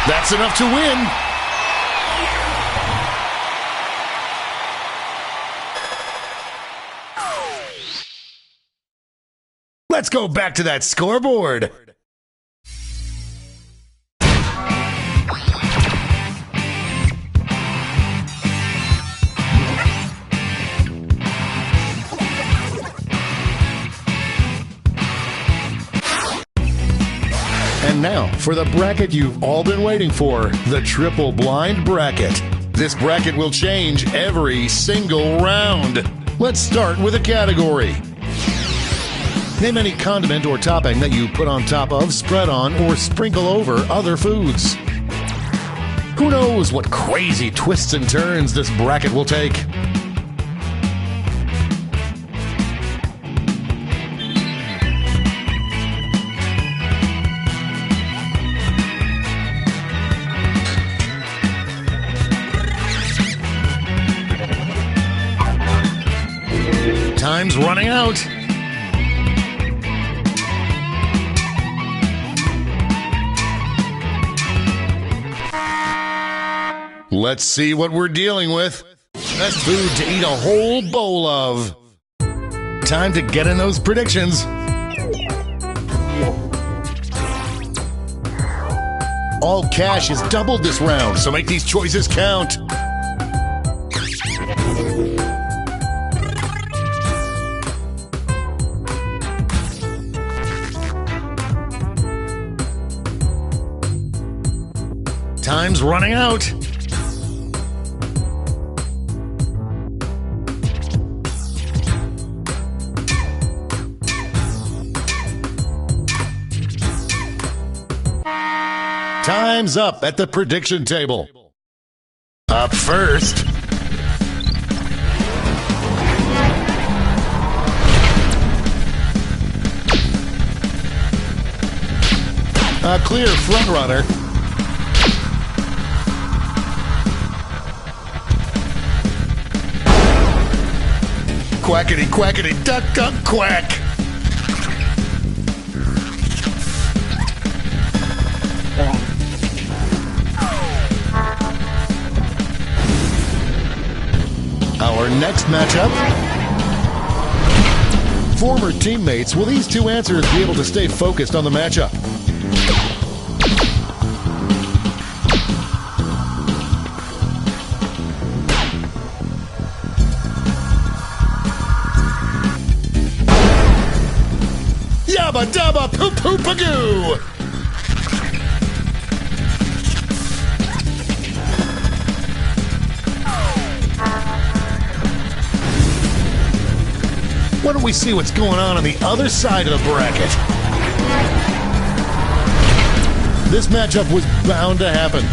[SPEAKER 3] That's enough to win. Let's go back to that scoreboard. And now for the bracket you've all been waiting for, the triple blind bracket. This bracket will change every single round. Let's start with a category. Name any condiment or topping that you put on top of, spread on, or sprinkle over other foods. Who knows what crazy twists and turns this bracket will take? Time's running out. Let's see what we're dealing with. Best food to eat a whole bowl of. Time to get in those predictions. All cash is doubled this round, so make these choices count. Time's running out. Time's up at the prediction table. Up first. A clear frontrunner. Quackity, quackity, duck, duck, quack. Our next matchup. Former teammates, will these two answers be able to stay focused on the matchup? yabba dabba poop poopagoo. Why don't we see what's going on the other side of the bracket? This matchup was bound to happen.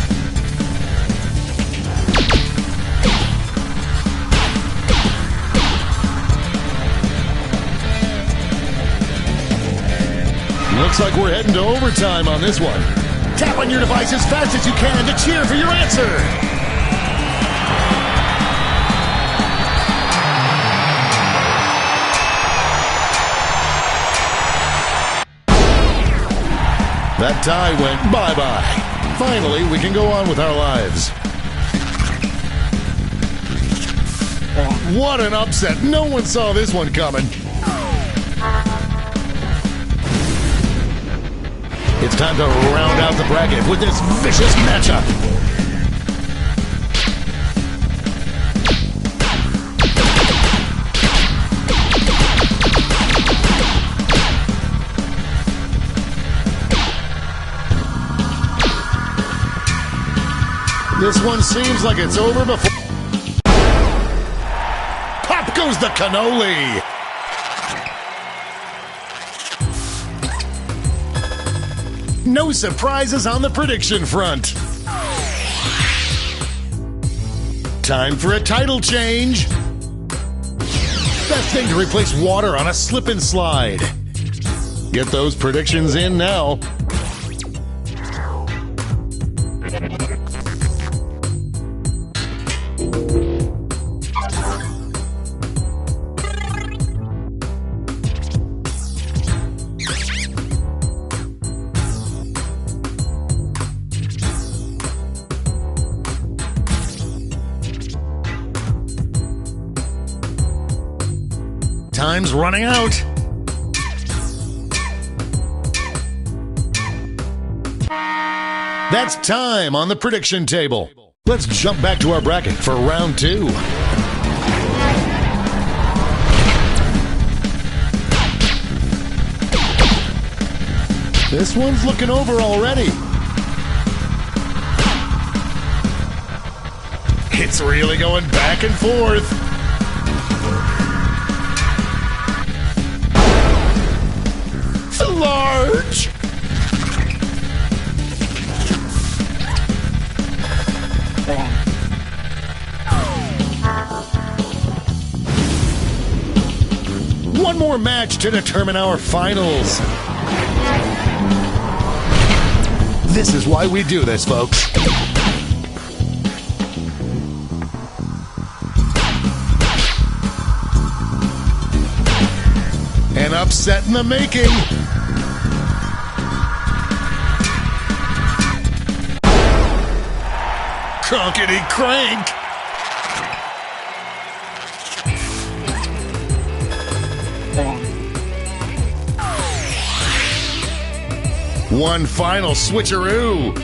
[SPEAKER 3] Looks like we're heading to overtime on this one. Tap on your device as fast as you can to cheer for your answer. That tie went bye-bye. Finally, we can go on with our lives. What an upset. No one saw this one coming. It's time to round out the bracket with this vicious matchup. This one seems like it's over before... Pop goes the cannoli! No surprises on the prediction front. Time for a title change. Best thing to replace water on a slip and slide. Get those predictions in now. Time's running out. That's time on the prediction table. Let's jump back to our bracket for round 2. This one's looking over already. It's really going back and forth. Large. One more match to determine our finals. This is why we do this, folks. An upset in the making. Cronkety crank! One final switcheroo.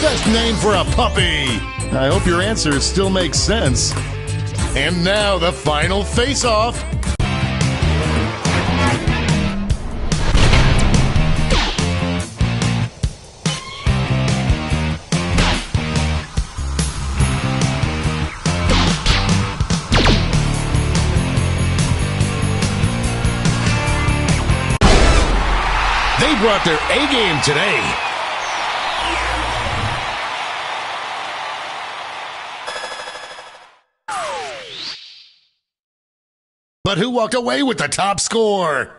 [SPEAKER 3] Best name for a puppy. I hope your answers still make sense. And now the final face-off. They brought their A-game today. But who walked away with the top score?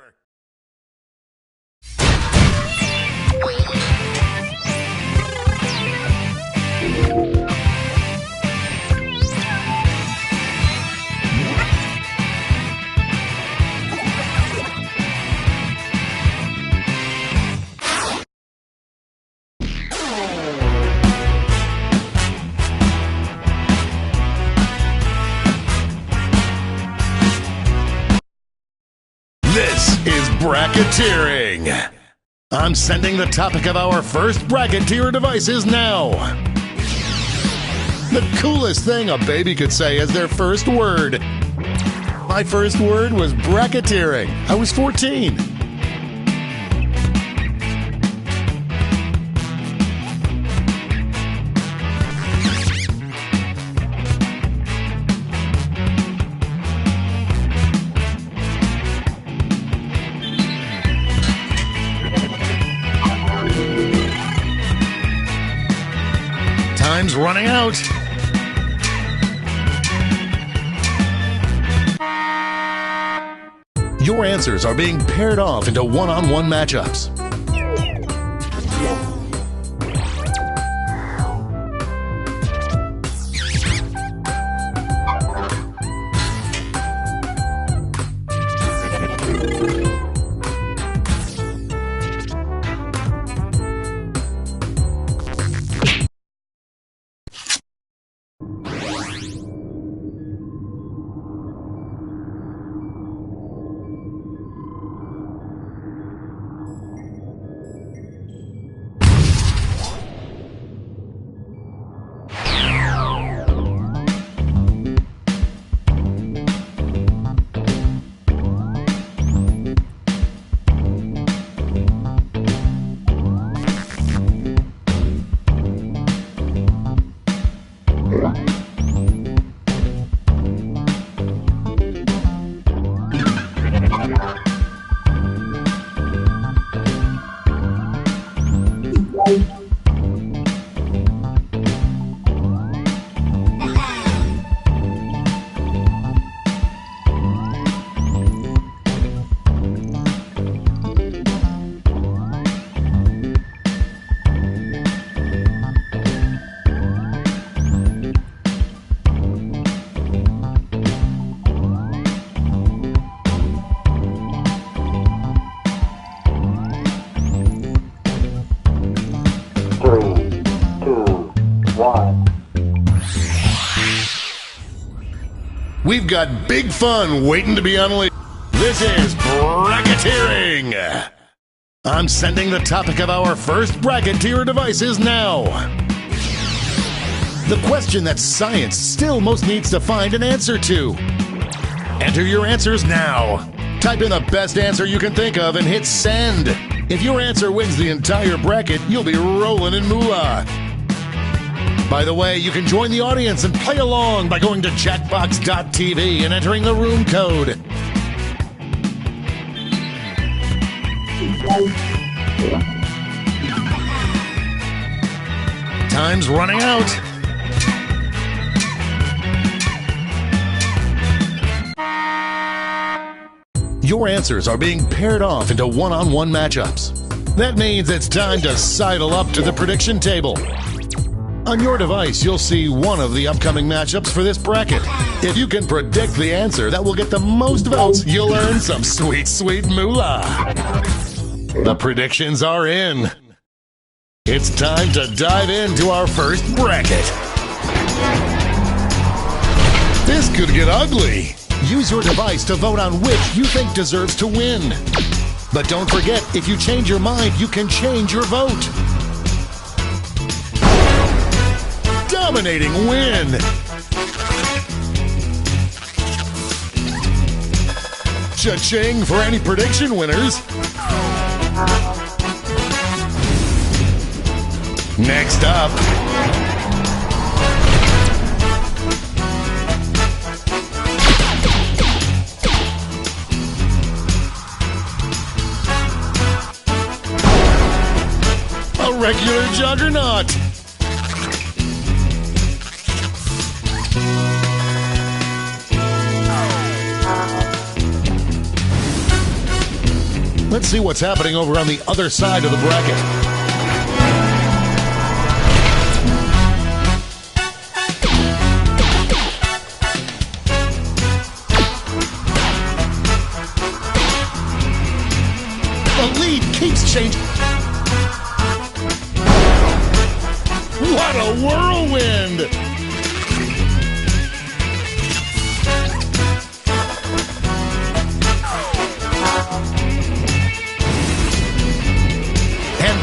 [SPEAKER 3] This is bracketeering. I'm sending the topic of our first bracketeer devices now. The coolest thing a baby could say as their first word. My first word was bracketeering. I was 14. Time's running out. Your answers are being paired off into one-on-one matchups. We've got big fun waiting to be unleashed. This is bracketeering. I'm sending the topic of our first bracketeer devices now. The question that science still most needs to find an answer to. Enter your answers now. Type in the best answer you can think of and hit send. If your answer wins the entire bracket, you'll be rolling in moolah. By the way, you can join the audience and play along by going to Jackbox.tv and entering the room code. Time's running out. Your answers are being paired off into one-on-one matchups. That means it's time to sidle up to the prediction table. On your device, you'll see one of the upcoming matchups for this bracket. If you can predict the answer that will get the most votes, you'll earn some sweet, sweet moolah. The predictions are in. It's time to dive into our first bracket. This could get ugly. Use your device to vote on which you think deserves to win. But don't forget, if you change your mind, you can change your vote. Dominating win. Cha-ching for any prediction winners. Next up. A regular juggernaut. Let's see what's happening over on the other side of the bracket. The lead keeps changing. What a whirlwind!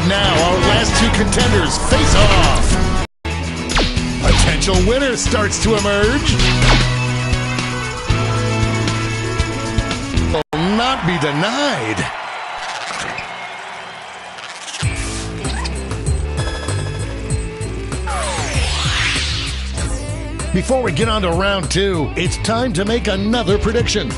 [SPEAKER 3] Now, our last two contenders face off. Potential winner starts to emerge. Will not be denied. Before we get on to round two, it's time to make another prediction.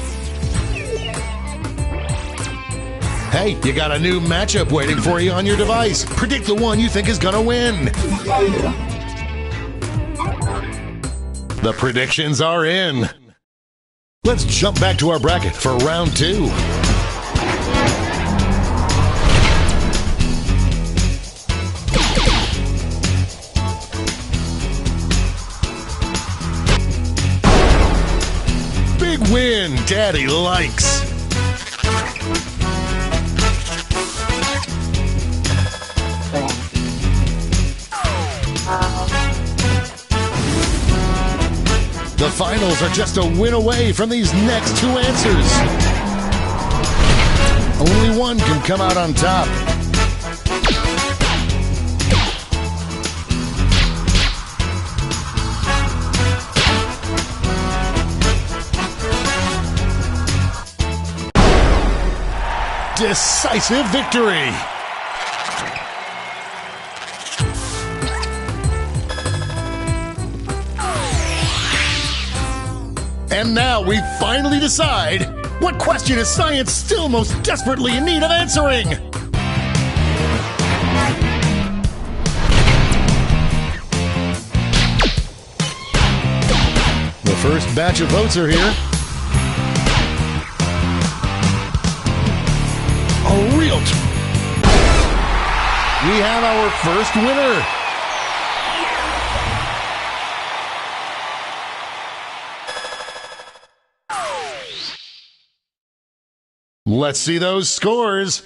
[SPEAKER 3] Hey, you got a new matchup waiting for you on your device. Predict the one you think is gonna win. The predictions are in. Let's jump back to our bracket for round 2. Big win, Daddy likes. The finals are just a win away from these next 2 answers. Only one can come out on top. Decisive victory. And now we finally decide, what question is science still most desperately in need of answering? The first batch of votes are here. A real we have our first winner. Let's see those scores.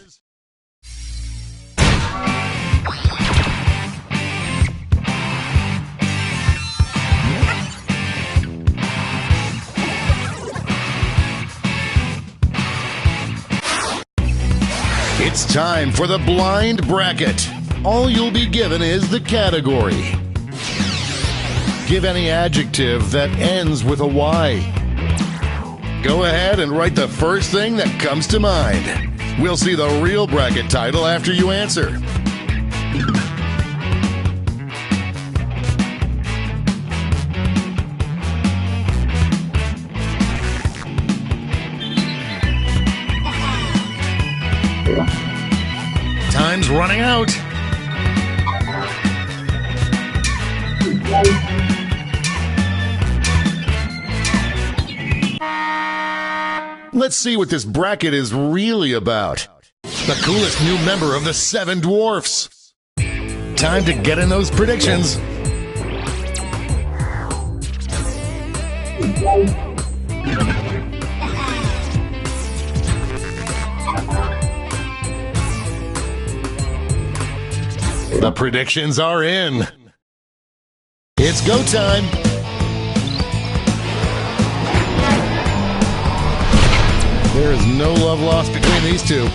[SPEAKER 3] It's time for the blind bracket. All you'll be given is the category. Give any adjective that ends with a Y. Go ahead and write the first thing that comes to mind. We'll see the real bracket title after you answer. Time's running out. Let's see what this bracket is really about. The coolest new member of the 7 Dwarfs. Time to get in those predictions. The predictions are in. It's go time. There is no love lost between these two.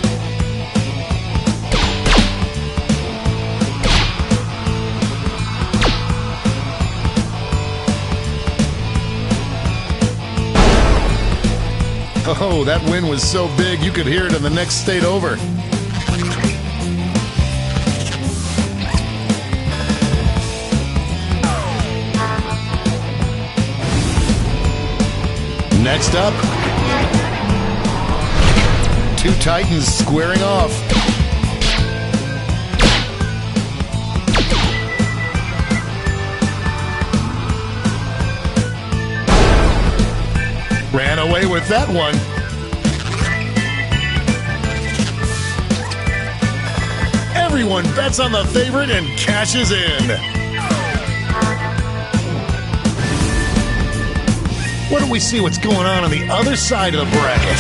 [SPEAKER 3] Oh, that win was so big you could hear it in the next state over. Next up, 2 Titans squaring off. Ran away with that one. Everyone bets on the favorite and cashes in. Why don't we see what's going on the other side of the bracket?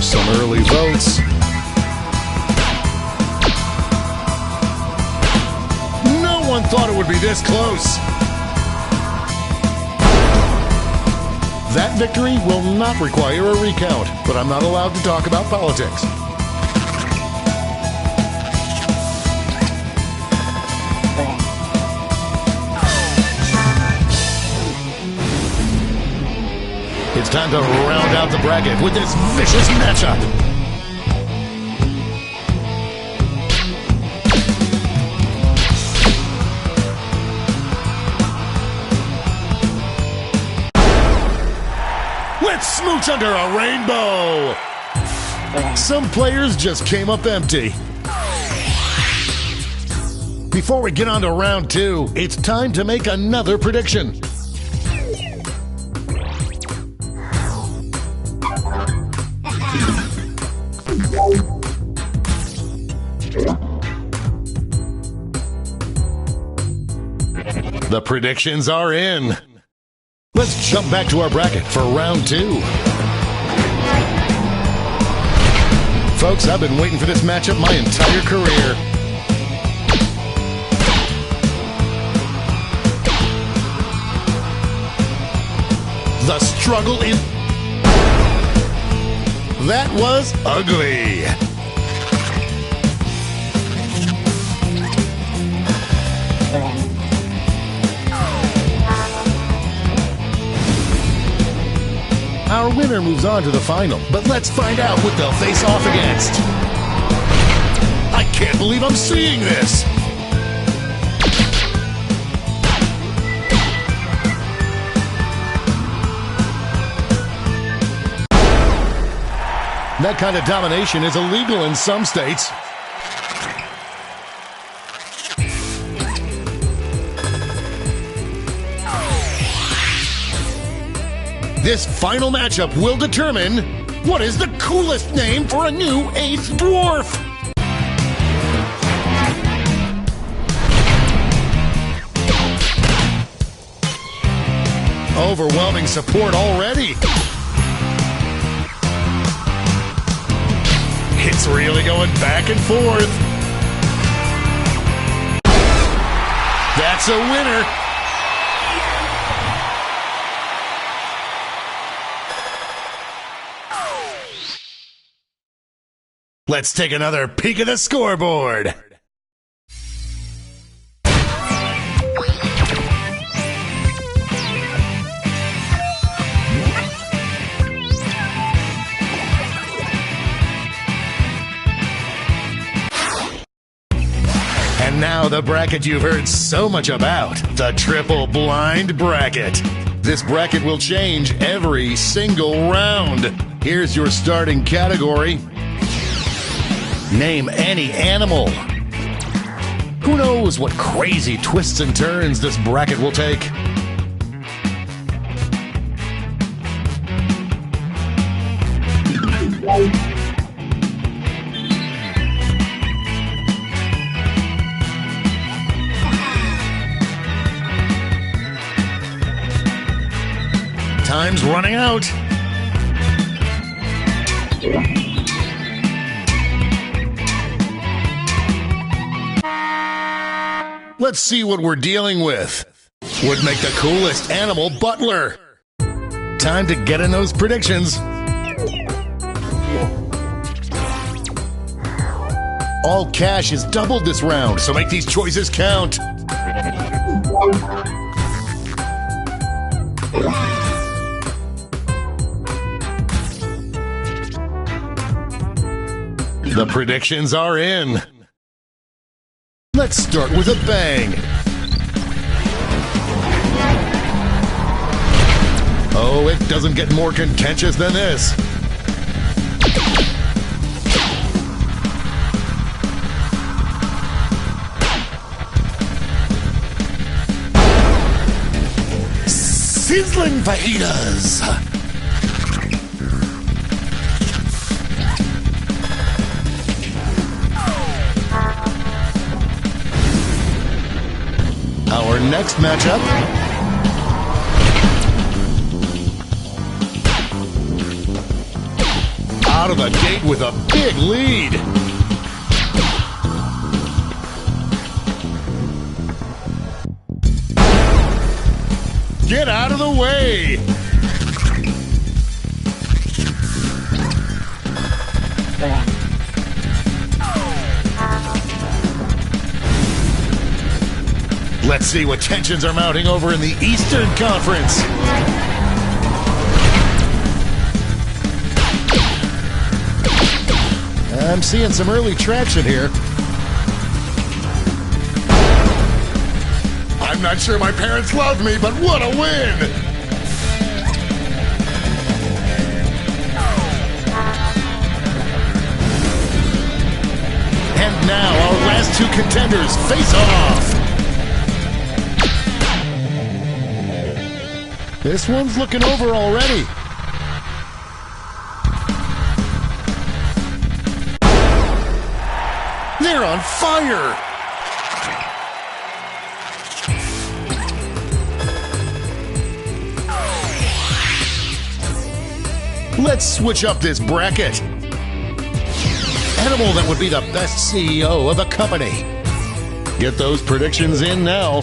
[SPEAKER 3] Some early votes. No one thought it would be this close. That victory will not require a recount, but I'm not allowed to talk about politics. It's time to round out the bracket with this vicious matchup. Let's smooch under a rainbow. Some players just came up empty. Before we get on to round 2, it's time to make another prediction. The predictions are in. Let's jump back to our bracket for round 2. Folks, I've been waiting for this matchup my entire career. The struggle in... That was ugly. Our winner moves on to the final, but let's find out what they'll face off against. I can't believe I'm seeing this! That kind of domination is illegal in some states. This final matchup will determine what is the coolest name for a new 8th dwarf. Overwhelming support already. It's really going back and forth. That's a winner. Let's take another peek at the scoreboard. And now the bracket you've heard so much about, the triple blind bracket. This bracket will change every single round. Here's your starting category. Name any animal. Who knows what crazy twists and turns this bracket will take? Time's running out. Let's see what we're dealing with. Would make the coolest animal butler. Time to get in those predictions. All cash is doubled this round, so make these choices count. The predictions are in. Let's start with a bang. Oh, it doesn't get more contentious than this. Sizzling fajitas. Our next matchup. Out of the gate with a big lead. Get out of the way. Let's see what tensions are mounting over in the Eastern Conference. I'm seeing some early traction here. I'm not sure my parents love me, but what a win! And now our last two contenders face off. This one's looking over already. They're on fire! Let's switch up this bracket. Animal that would be the best CEO of a company. Get those predictions in now.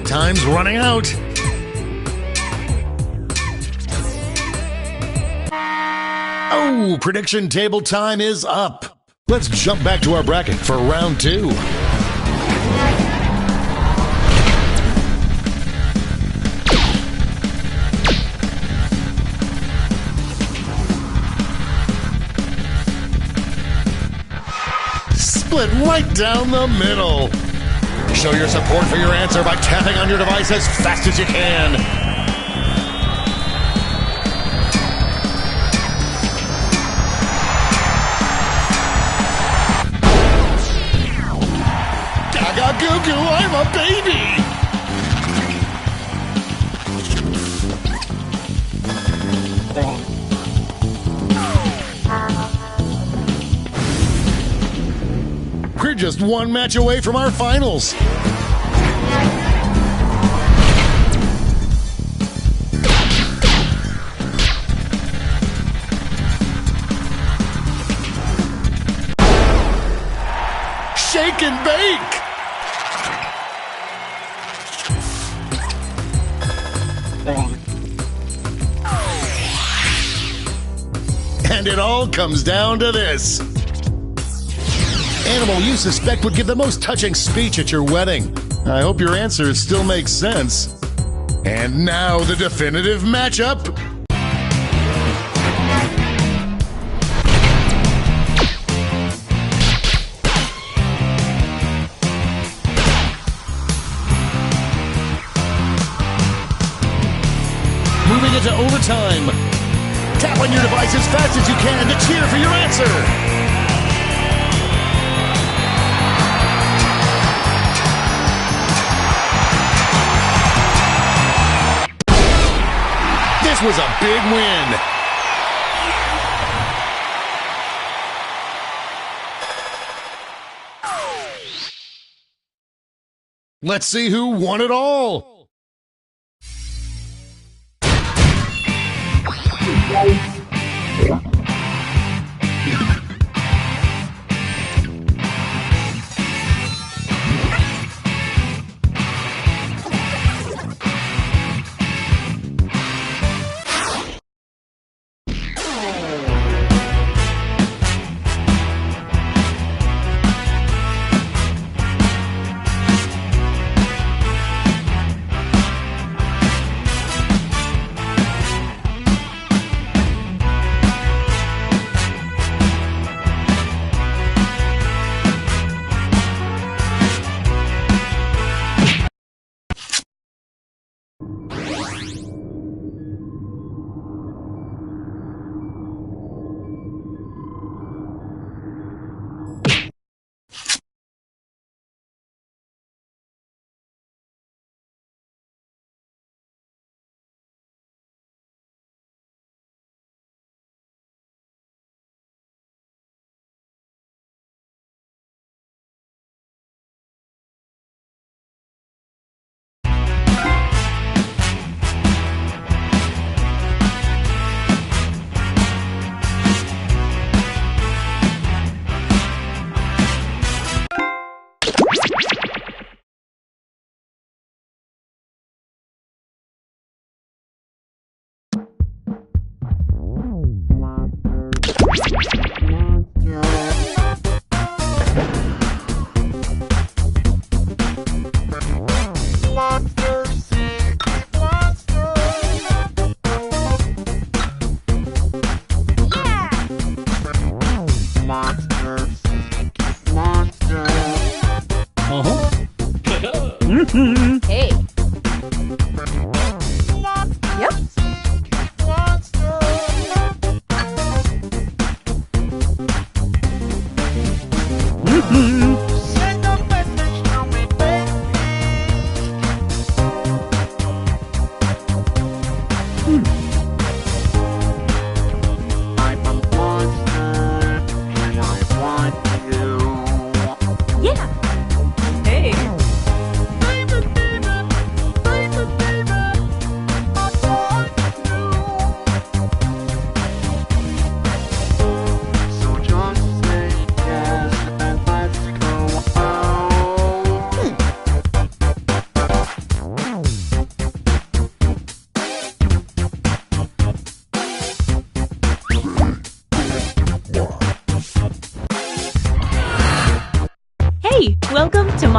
[SPEAKER 3] Time's running out. Oh, prediction table time is up. Let's jump back to our bracket for round 2. Split right down the middle. Show your support for your answer by tapping on your device as fast as you can. Gaga goo goo, I'm a baby! We're just one match away from our finals. Shake and bake. And it all comes down to this. Animal you suspect would give the most touching speech at your wedding. I hope your answers still make sense. And now the definitive matchup. Moving into overtime. Tap on your device as fast as you can to cheer for your answer. This was a big win. Let's see who won it all.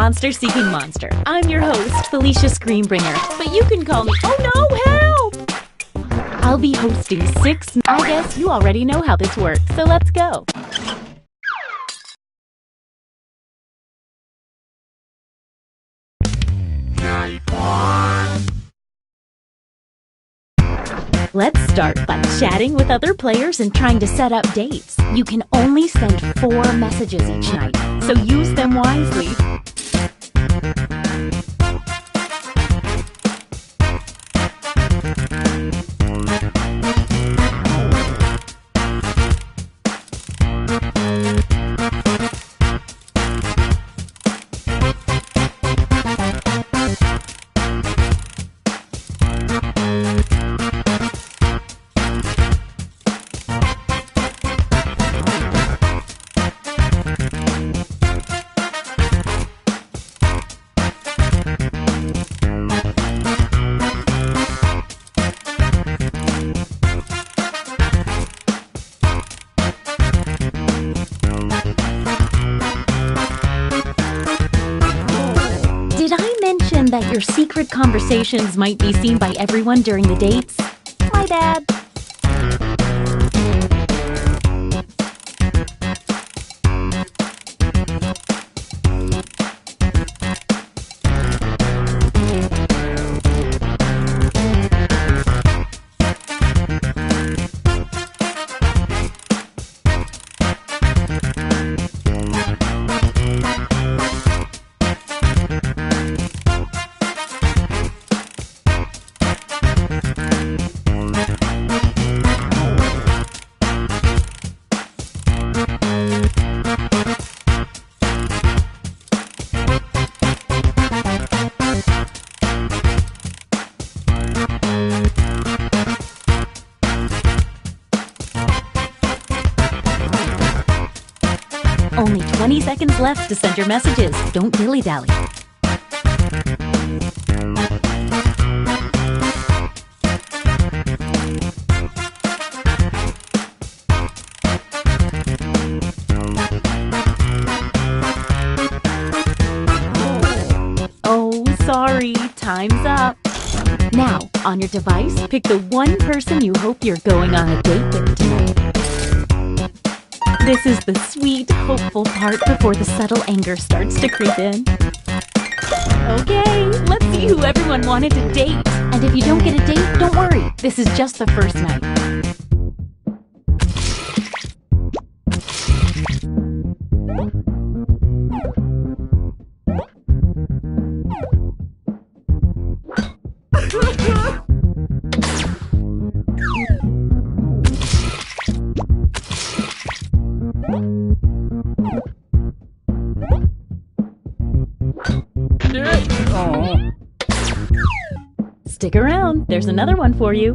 [SPEAKER 4] monster-seeking monster. I'm your host, Felicia Screambringer, but you can call me— Oh no, help! I'll be hosting 6— I guess you already know how this works, so let's go. Let's start by chatting with other players and trying to set up dates. You can only send 4 messages each night, so use them wisely. That your secret conversations might be seen by everyone during the dates? My bad. Only 20 seconds left to send your messages. Don't dilly-dally. Oh, sorry. Time's up. Now, on your device, pick the one person you hope you're going on a date with tonight. This is the sweet, hopeful part before the subtle anger starts to creep in. Okay, let's see who everyone wanted to date. And if you don't get a date, don't worry. This is just the first night. Stick around, there's another one for you.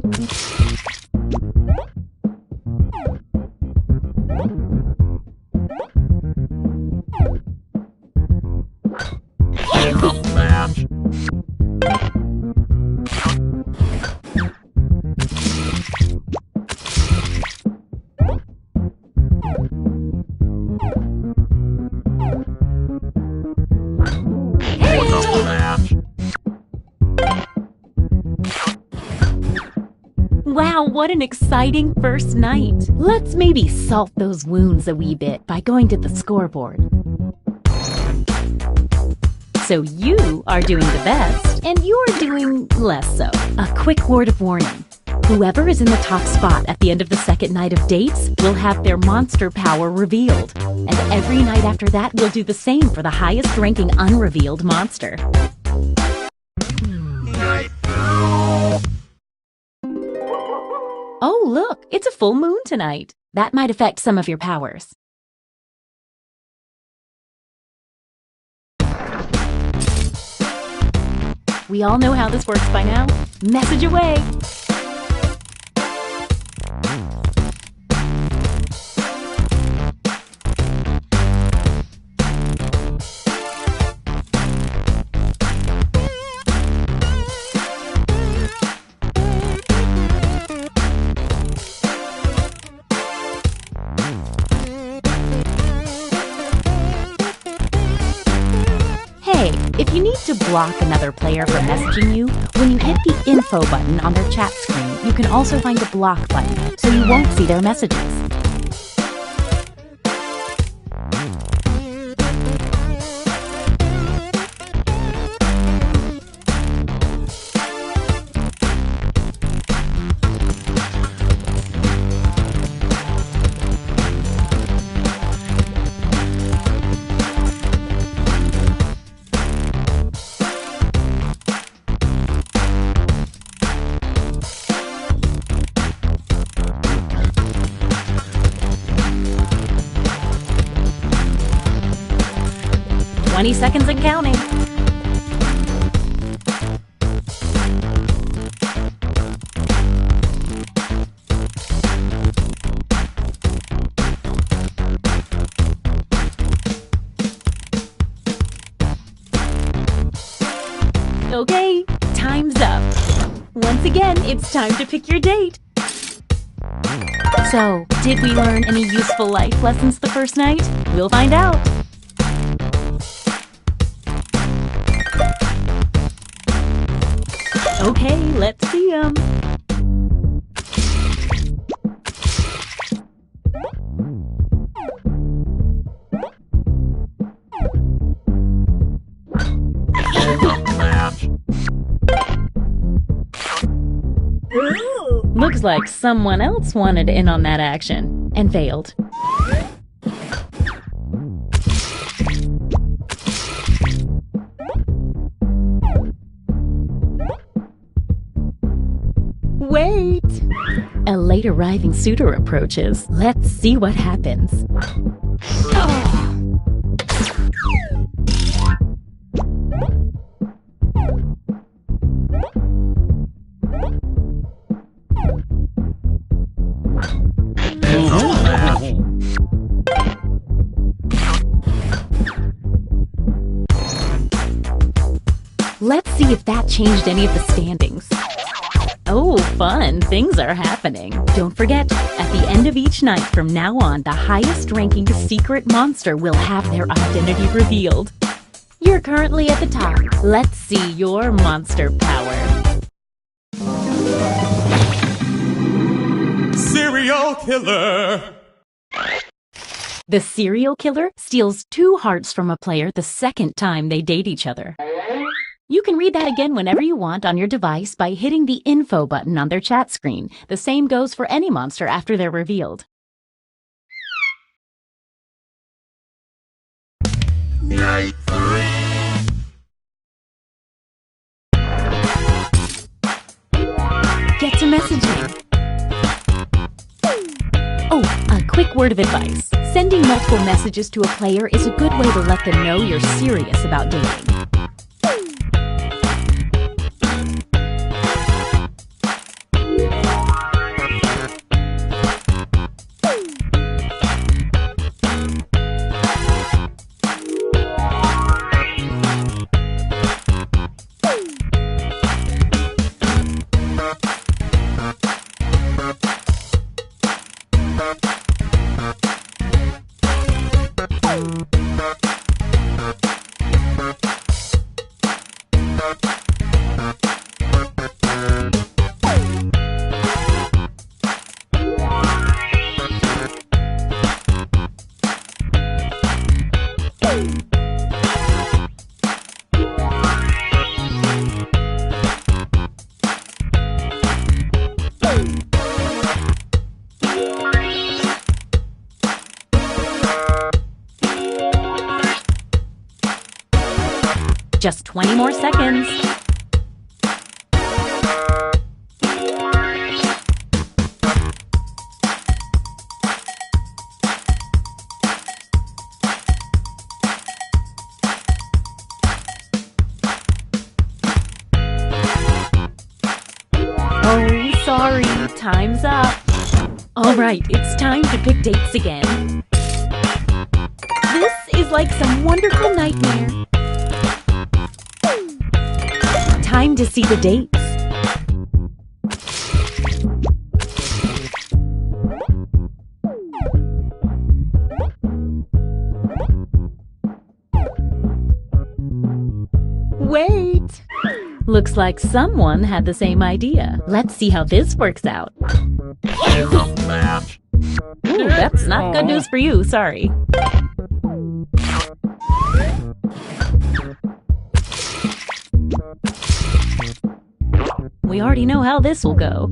[SPEAKER 4] Wow, what an exciting first night. Let's maybe salt those wounds a wee bit by going to the scoreboard. So you are doing the best, and you're doing less so. A quick word of warning. Whoever is in the top spot at the end of the second night of dates will have their monster power revealed. And every night after that, we'll do the same for the highest ranking unrevealed monster. Oh, look, it's a full moon tonight. That might affect some of your powers. We all know how this works by now. Message away. Hey, to block another player from messaging you, when you hit the info button on their chat screen, you can also find a block button, so you won't see their messages. "20 seconds and counting." Okay, time's up. Once again, it's time to pick your date. So, did we learn any useful life lessons the first night? We'll find out. Okay, let's see 'em. Looks like someone else wanted in on that action and failed. Wait! A late arriving suitor approaches. Let's see what happens. Let's see if that changed any of the standings. Oh, fun. Things are happening. Don't forget, at the end of each night from now on, the highest-ranking secret monster will have their identity revealed. You're currently at the top. Let's see your monster power.
[SPEAKER 5] Serial killer!
[SPEAKER 4] The serial killer steals 2 hearts from a player the second time they date each other. You can read that again whenever you want on your device by hitting the info button on their chat screen. The same goes for any monster after they're revealed.
[SPEAKER 5] Night 3.
[SPEAKER 4] Get to messaging. Oh, a quick word of advice. Sending multiple messages to a player is a good way to let them know you're serious about dating. Just 20 more seconds. Oh, sorry, time's up. All right, it's time to pick dates again. This is like some wonderful nightmare. Time to see the dates. Looks like someone had the same idea. Let's see how this works out. Ooh, that's not good news for you, sorry. We already know how this will go.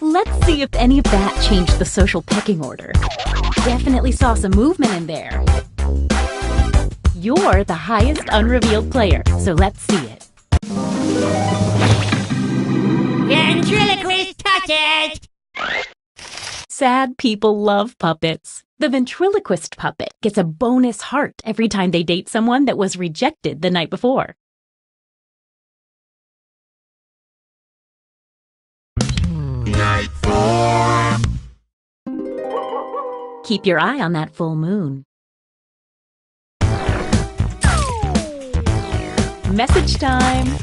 [SPEAKER 4] Let's see if any of that changed the social pecking order. Definitely saw some movement in there. You're the highest unrevealed player, so let's see it.
[SPEAKER 6] Ventriloquist touches!
[SPEAKER 4] Sad people love puppets. The ventriloquist puppet gets a bonus heart every time they date someone that was rejected the night before.
[SPEAKER 5] Night 4.
[SPEAKER 4] Keep your eye on that full moon. Message time!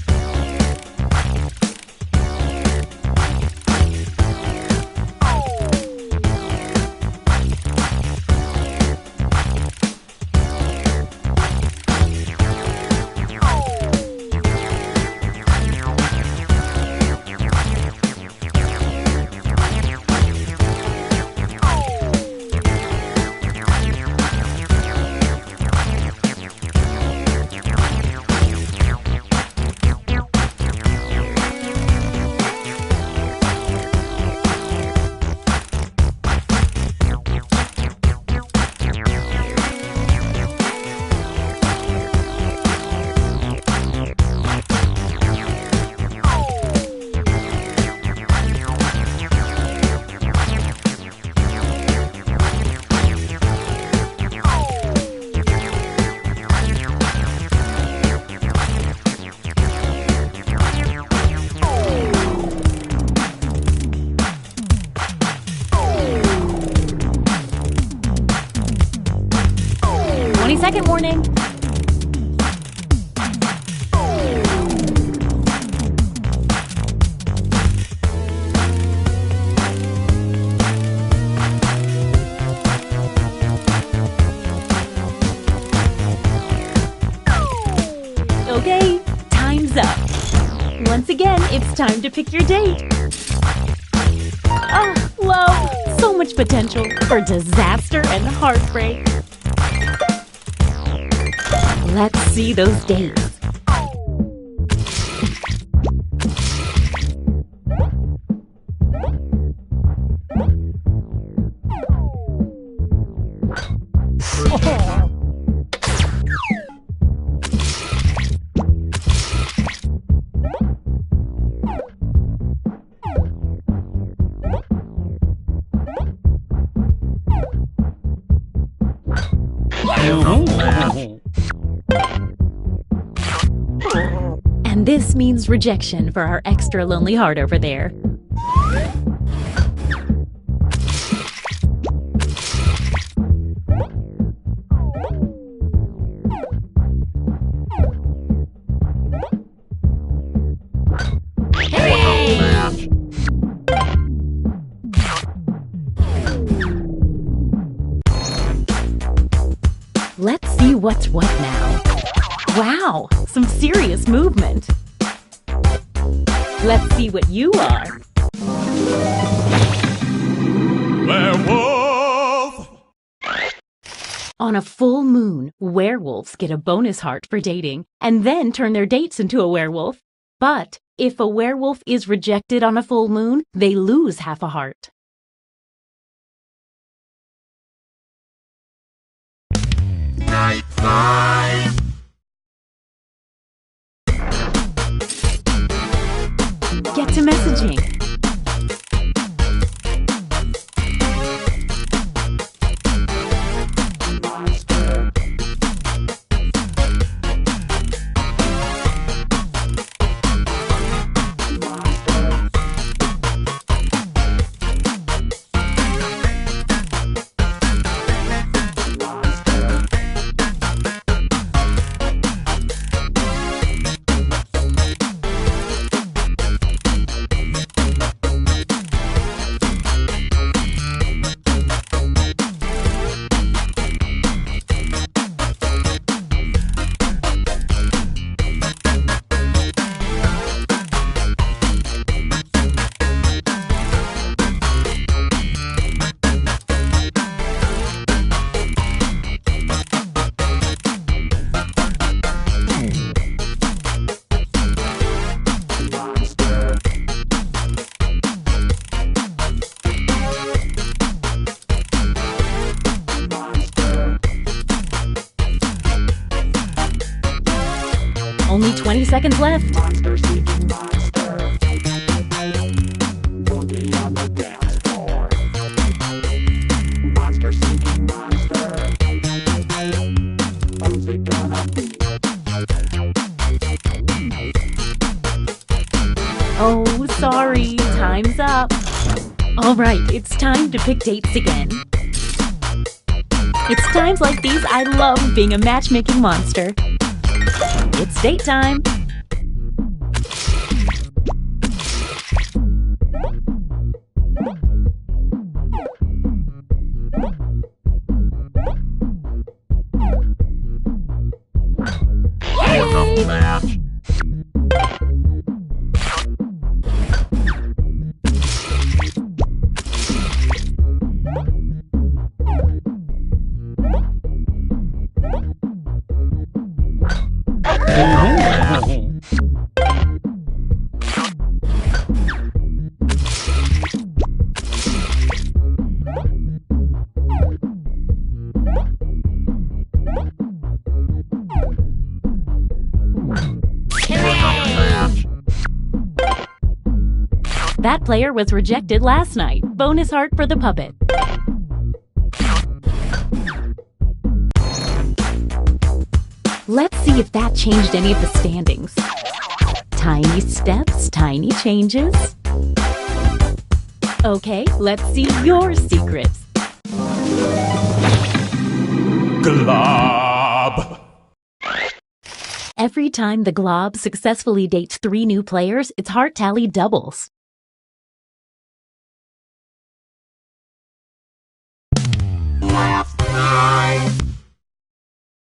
[SPEAKER 4] Second warning. Okay, time's up. Once again, it's time to pick your date. Oh, love, so much potential for disaster and heartbreak. Let's see those dates. And this means rejection for our extra lonely heart over there. Let's see what's what now. Wow, some serious movement. Let's see what you are.
[SPEAKER 5] Werewolf!
[SPEAKER 4] On a full moon, werewolves get a bonus heart for dating and then turn their dates into a werewolf. But if a werewolf is rejected on a full moon, they lose half a heart.
[SPEAKER 5] Night 5.
[SPEAKER 4] Get to messaging. 20 seconds left.
[SPEAKER 2] Monster seeking monster. Boogie on the dance floor. Monster seeking monster. Who's it gonna be?
[SPEAKER 4] Oh, sorry. Time's up. All right, it's time to pick dates again. It's times like these I love being a matchmaking monster. It's date time.
[SPEAKER 5] Welcome match.
[SPEAKER 4] That player was rejected last night. Bonus heart for the puppet. Let's see if that changed any of the standings. Tiny steps, tiny changes. Okay, let's see your secrets.
[SPEAKER 5] Glob.
[SPEAKER 4] Every time the Glob successfully dates 3 new players, its heart tally doubles.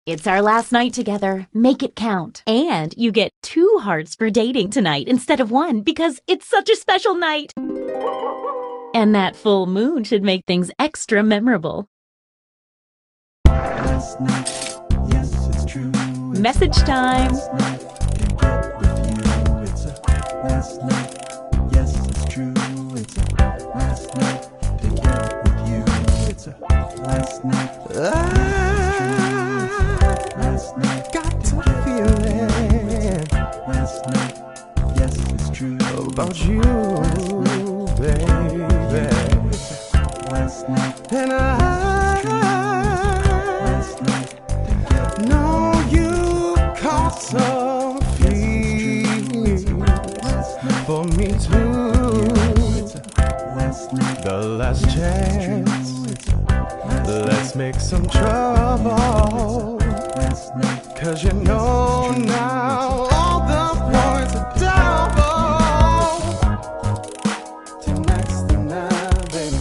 [SPEAKER 4] It's our last night together. Make it count. And you get 2 hearts for dating tonight instead of 1 because it's such a special night. And that full moon should make things extra memorable.
[SPEAKER 6] Last night, yes, it's true.
[SPEAKER 4] Message time.
[SPEAKER 6] Last night, to get with you. It's a last night, yes, it's true. It's a last night, to get with you. It's a last night. Last night, got to feel it. Last night, yes, it's true. About you, baby. Last night, and last night, know you caught some feelings for me too. The last chance, let's make some trouble. 'Cause you know now all the points are double. Tonight's the night, baby.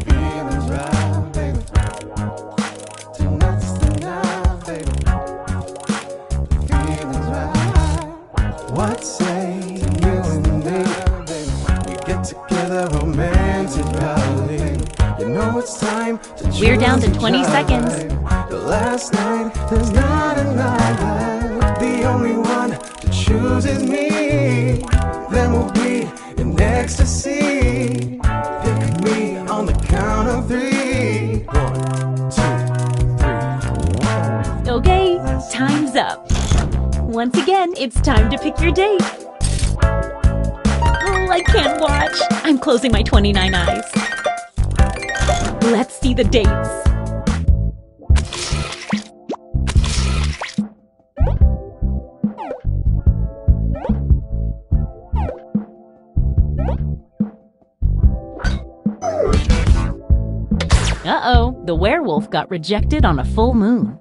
[SPEAKER 6] Feelings right, baby. Tonight's the night, baby. Feelings right. What say you and me? We get together romantically. You know it's time to choose.
[SPEAKER 4] We're down to 20 seconds.
[SPEAKER 6] Last night, there's not a night. The only one to choose is me. Then we'll be in ecstasy. Pick me on the count of 3. 1, 2, 3.
[SPEAKER 4] Okay, time's up. Once again, it's time to pick your date. Oh, I can't watch. I'm closing my 29 eyes. Let's see the dates. Uh-oh, the werewolf got rejected on a full moon.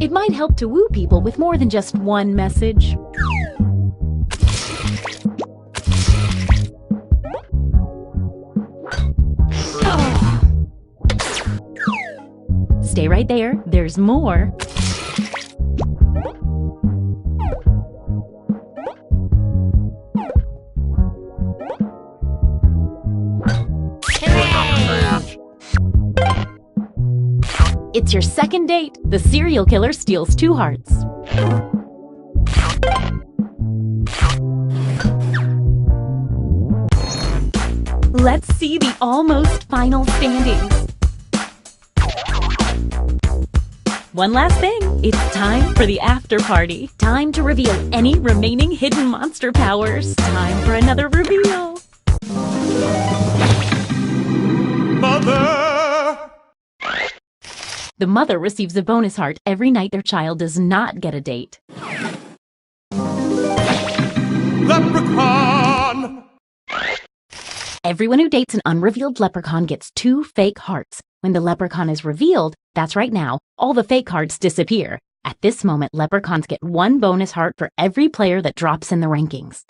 [SPEAKER 4] It might help to woo people with more than just one message. Oh. Stay right there. There's more. It's your second date. The serial killer steals 2 hearts. Let's see the almost final standings. One last thing. It's time for the after party. Time to reveal any remaining hidden monster powers. Time for another reveal.
[SPEAKER 5] Mother!
[SPEAKER 4] The mother receives a bonus heart every night their child does not get a date.
[SPEAKER 5] Leprechaun!
[SPEAKER 4] Everyone who dates an unrevealed leprechaun gets 2 fake hearts. When the leprechaun is revealed, that's right now, all the fake hearts disappear. At this moment, leprechauns get 1 bonus heart for every player that drops in the rankings.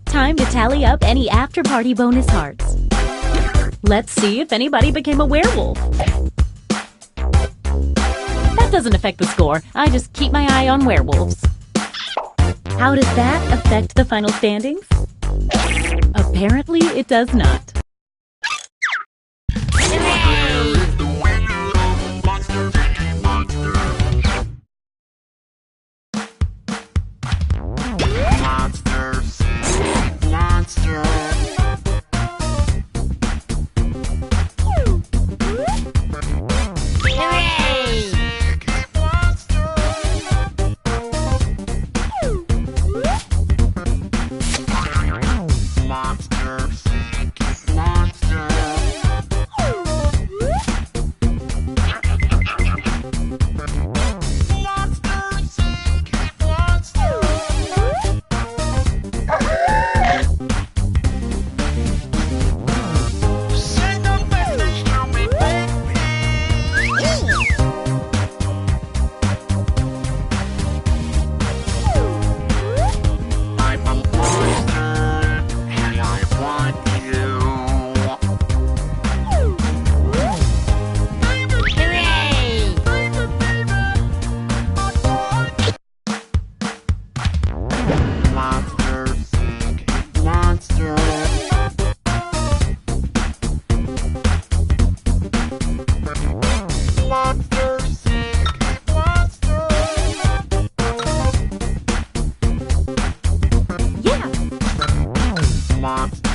[SPEAKER 4] Time to tally up any after-party bonus hearts. Let's see if anybody became a werewolf. That doesn't affect the score. I just keep my eye on werewolves. How does that affect the final standings? Apparently, it does not.
[SPEAKER 5] Monster.